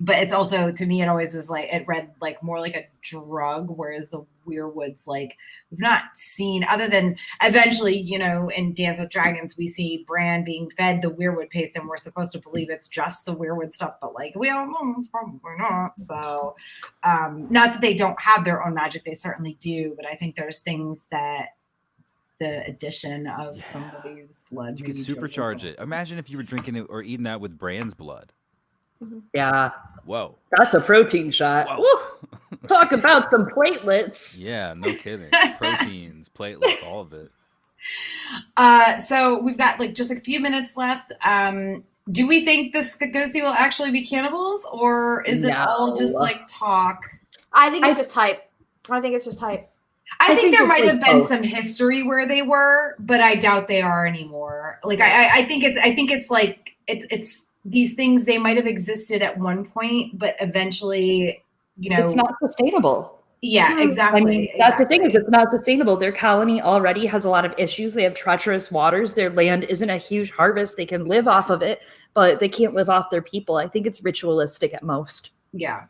But it's also, to me, it always was it read more like a drug, whereas the Weirwoods, we've not seen, other than eventually, in Dance with Dragons, we see Bran being fed the Weirwood paste, and we're supposed to believe it's just the Weirwood stuff, but we all know it's probably not. So, not that they don't have their own magic, they certainly do, but I think there's things that the addition of somebody's blood, you could supercharge it. Imagine if you were drinking it or eating that with Bran's blood. Yeah. Whoa. That's a protein shot. Talk about some platelets. Yeah, no kidding. Proteins, platelets, all of it. So we've got just a few minutes left. Do we think the Skagosi will actually be cannibals, or is it all just talk? I think it's just hype. I think I think there might have been some history where they were, but I doubt they are anymore. I think it's these things, they might have existed at one point, but eventually, it's not sustainable. Yeah, exactly. That's the thing, is it's not sustainable. Their colony already has a lot of issues. They have treacherous waters. Their land isn't a huge harvest. They can live off of it, but they can't live off their people. I think it's ritualistic at most. Yeah.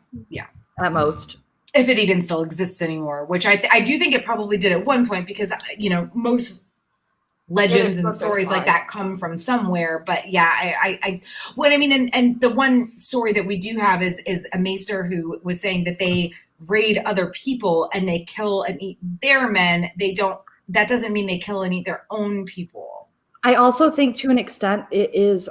At most. If it even still exists anymore, which I do think it probably did at one point, because, most legends and stories like that come from somewhere. But yeah, and the one story that we do have is a maester who was saying that they raid other people and they kill and eat their men. That doesn't mean they kill and eat their own people. I also think to an extent it is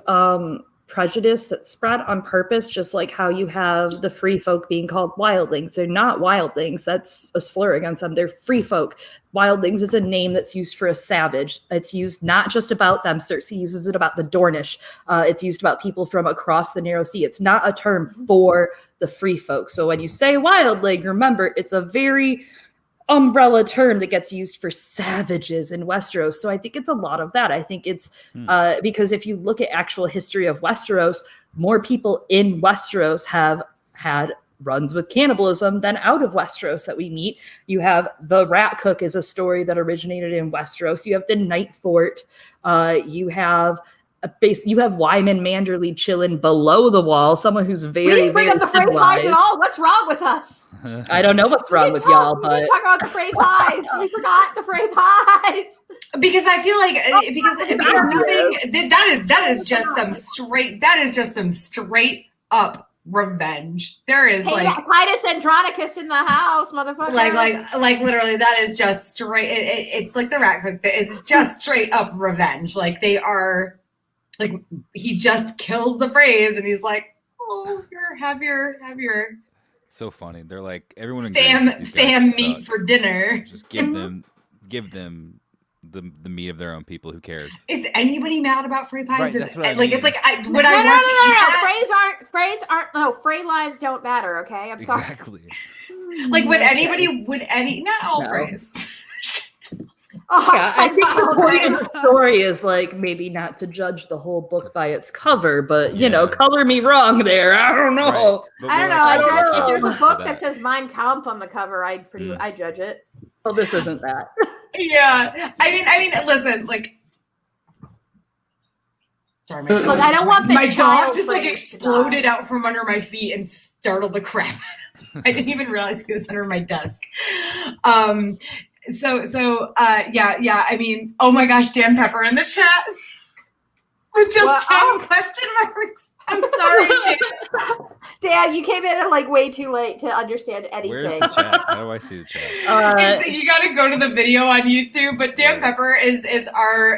prejudice that's spread on purpose, just like how you have the free folk being called wildlings. They're not wildlings. That's a slur against them. They're free folk. Wildlings is a name that's used for a savage. It's used not just about them. Cersei uses it about the Dornish. It's used about people from across the Narrow Sea. It's not a term for the free folk. So when you say wildling, remember, it's a very umbrella term that gets used for savages in Westeros. So I think it's a lot of that. I think it's because if you look at actual history of Westeros, more people in Westeros have had runs with cannibalism than out of Westeros that we meet. You have the Rat Cook is a story that originated in Westeros. You have the Night Fort. You have Wyman Manderly chilling below the wall, someone who's very, we didn't bring up the Frey pies at all. What's wrong with us? I don't know what's wrong with y'all, but we talk about the Frey pies. We forgot the Frey pies. Because I feel because nothing that is just some straight up revenge. There is Titus Andronicus in the house, motherfucker. Like literally, that is just straight. It's like the Rat Cook. It's just straight up revenge. They are he just kills the Freys, and he's like, "Oh, have your." So funny. They're like, everyone fam meat for dinner. Just give them the meat of their own people. Who cares? Is anybody mad about Frey pies? Right, that's what I mean. It's like I want to Freys aren't. No, Frey lives don't matter. Okay, I'm sorry. Exactly. Not all Freys. I think the point of the story is maybe not to judge the whole book by its cover, but color me wrong there. I don't know. Right. I don't know. If there's a book that says Mein Kampf on the cover, I judge it. Well, this isn't that. Yeah. I mean, listen, like. Sorry, my Look, I don't want the my dog child just like praise to exploded die. out from under my feet and startled the crap out of me. I didn't even realize he was under my desk. Yeah. I mean, oh my gosh, Dan Pepper in the chat with just 10 question marks. I'm sorry, Dan. Dan, you came in at like way too late to understand anything. Where's the chat? How do I see the chat? You got to go to the video on YouTube. But Dan Pepper is our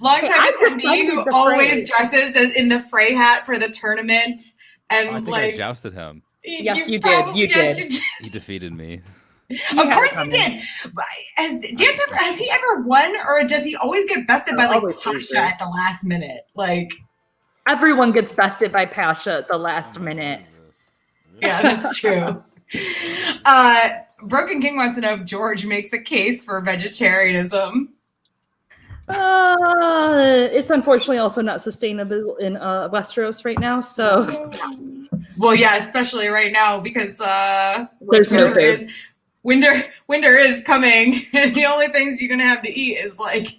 longtime attendee who always dresses in the Frey hat for the tournament. And I think I jousted him. Yes, you did. You did. He defeated me. Of course he did. Has Dan Pepper, has he ever won, or does he always get bested by like Pasha at the last minute? Like everyone gets bested by Pasha at the last minute. Yeah, that's true. Broken King wants to know if George makes a case for vegetarianism. It's unfortunately also not sustainable in Westeros right now. So, well, yeah, especially right now because there's no food. Winter is coming, and the only things you're gonna have to eat is like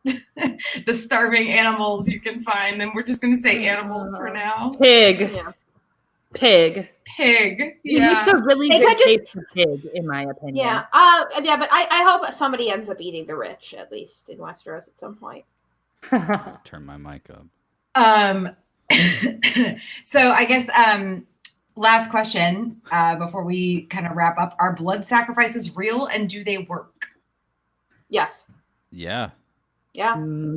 the starving animals you can find, and we're just gonna say animals for now. Pig. Yeah. Pig. Yeah. It's a really good case for pig, in my opinion. Yeah. But I hope somebody ends up eating the rich, at least in Westeros at some point. Turn my mic up. So I guess last question before we kind of wrap up: are blood sacrifices real, and do they work? Yes. Yeah. Yeah.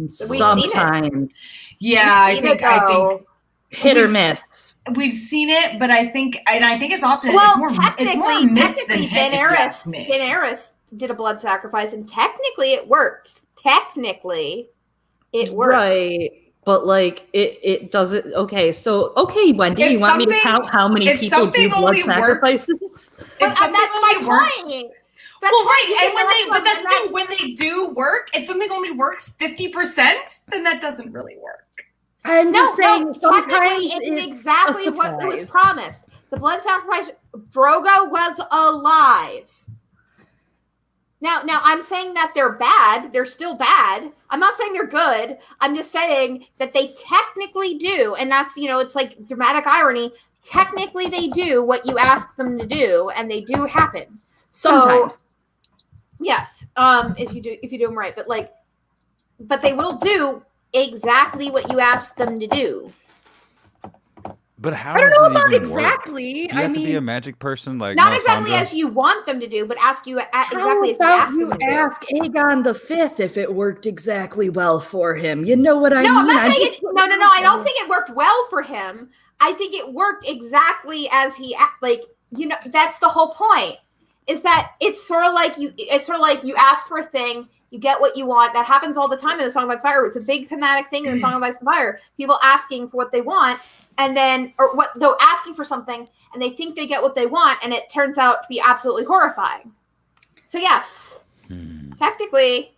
Sometimes. Yeah, I think hit or miss. We've seen it, but I think it's often well, it's more miss than hit. Daenerys did a blood sacrifice, and technically it worked. Technically, it worked. Right. But like it doesn't. Okay, so Wendy, you want me to count how many people do blood sacrifices? But that's my point. Well, right, and that's the thing. When they do work, if something only works 50%, then that doesn't really work. I'm just saying, sometimes it's exactly what was promised. The blood sacrifice. Drogo was alive. Now I'm saying that they're bad. They're still bad. I'm not saying they're good. I'm just saying that they technically do, and that's it's like dramatic irony. Technically, they do what you ask them to do, and they do happen sometimes. So, yes, if you do them right, but they will do exactly what you ask them to do. But how? I don't know about exactly. Do you have to be a magic person, like not exactly as you want them to do, but ask you exactly as you ask them to do. Ask Aegon V if it worked exactly well for him. You know what I mean? No, I'm not saying it. No. I don't think it worked well for him. I think it worked exactly as he that's the whole point. Is that it's sort of like you ask for a thing, you get what you want. That happens all the time in the Song of Ice and Fire. It's a big thematic thing in the Song of Ice and Fire. People asking for what they want, and then they're asking for something, and they think they get what they want, and it turns out to be absolutely horrifying. So yes, technically,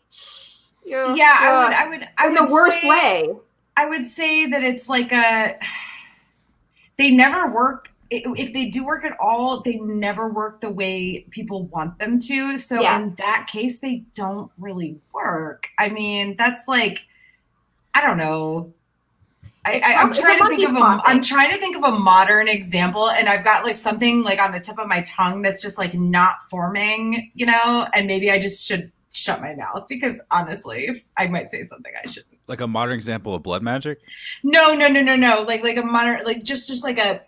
I would in the worst way. I would say that it's like they never work. If they do work at all, they never work the way people want them to. So in that case, they don't really work. I mean, that's like, I don't know. I'm trying to think of a modern example, and I've got like something like on the tip of my tongue that's just like not forming, and maybe I just should shut my mouth because honestly, I might say something I shouldn't. Like a modern example of blood magic? No. Like a modern, like just like a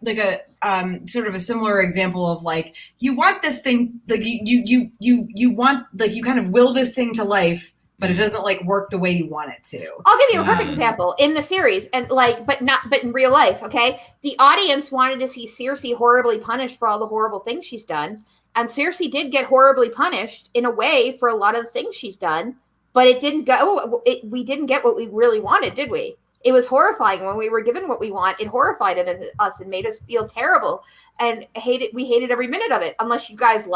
sort of a similar example of like you want this thing, like you want, like you kind of will this thing to life, but it doesn't like work the way you want it to. I'll give you a perfect example in the series, and but in real life. Okay, the audience wanted to see Cersei horribly punished for all the horrible things she's done, and Cersei did get horribly punished in a way for a lot of the things she's done. But it didn't go. We didn't get what we really wanted, did we? It was horrifying when we were given what we want. It horrified us and made us feel terrible and hated. We hated every minute of it. Unless you guys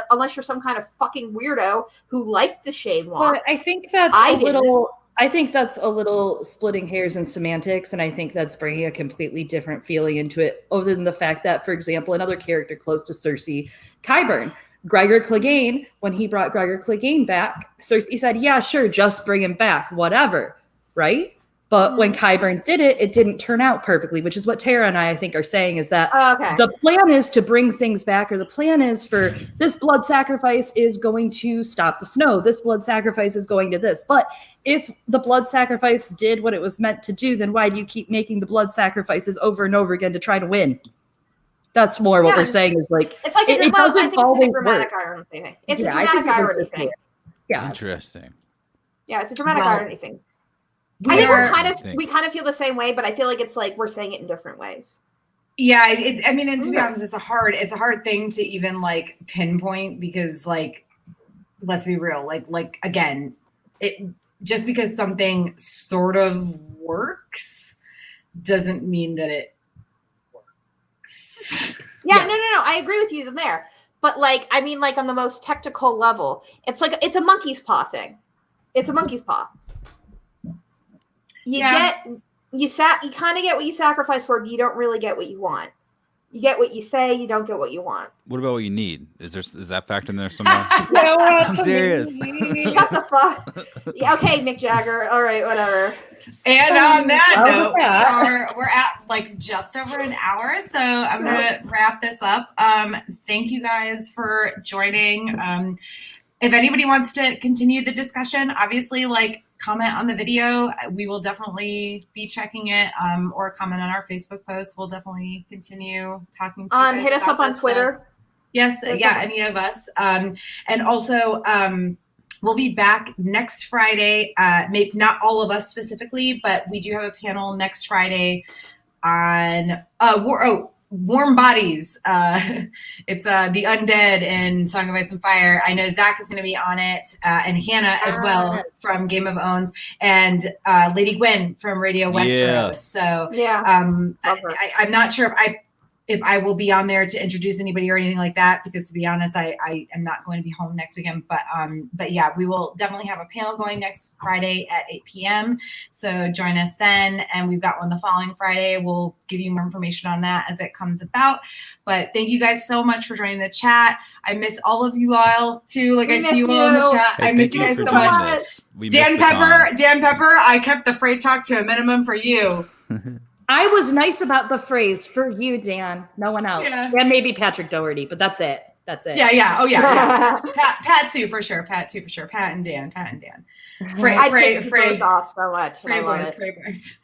unless you're some kind of fucking weirdo who liked the Shane Walk. But I think that's I think that's a little splitting hairs and semantics, and I think that's bringing a completely different feeling into it. Other than the fact that, for example, another character close to Cersei, Qyburn. Gregor Clegane, when he brought Gregor Clegane back, Cersei said, yeah, sure, just bring him back, whatever, right? But when Qyburn did it, it didn't turn out perfectly, which is what Tara and I think, are saying, is that the plan is to bring things back, or the plan is for this blood sacrifice is going to stop the snow. This blood sacrifice is going to this. But if the blood sacrifice did what it was meant to do, then why do you keep making the blood sacrifices over and over again to try to win? That's more what we're saying, is like, it's like it doesn't always a dramatic work. irony thing. It's a dramatic irony thing. Yeah. Interesting. Yeah, it's a dramatic irony thing. I think we kind of feel the same way, but I feel like it's like we're saying it in different ways. Yeah, I mean, and to be honest, it's a hard thing to even like pinpoint, because like, let's be real, like again, it just because something sort of works doesn't mean that it works. Yeah, no, I agree with you there. But like, I mean, like on the most technical level, it's like it's a monkey's paw thing. It's a monkey's paw. You kind of get what you sacrifice for, but you don't really get what you want. You get what you say, you don't get what you want. What about what you need? Is that factored in there somewhere? I'm serious. Shut the fuck. Yeah, okay, Mick Jagger. All right, whatever. And on that note, we're at like just over an hour, so I'm gonna wrap this up. Thank you guys for joining. If anybody wants to continue the discussion, obviously, like, comment on the video. We will definitely be checking it, or comment on our Facebook post. We'll definitely continue talking to you guys. Hit us up on Twitter. Yes, any of us. And also, we'll be back next Friday. Maybe not all of us specifically, but we do have a panel next Friday on Warm Bodies. It's the undead in Song of Ice and Fire. I know Zach is going to be on it, and Hannah as well from Game of Owns, and Lady Gwen from Radio Westeros. Yeah. So I'm not sure if I will be on there to introduce anybody or anything like that, because to be honest, I am not going to be home next weekend. But yeah, we will definitely have a panel going next Friday at 8 p.m. So join us then. And we've got one the following Friday. We'll give you more information on that as it comes about. But thank you guys so much for joining the chat. I miss all of you all too. Like, I see you all in the chat. Hey, I miss you guys so much. Dan Pepper, I kept the freight talk to a minimum for you. I was nice about the phrase for you, Dan. No one else. Yeah, maybe Patrick Doherty, but that's it. Yeah. Oh yeah. Pat too for sure. Pat and Dan. Frey off so much. Frey boys.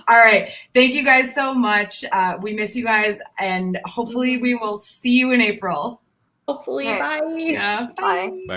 All right. Thank you guys so much. We miss you guys, and hopefully we will see you in April. Hopefully. Bye. Yeah. Bye.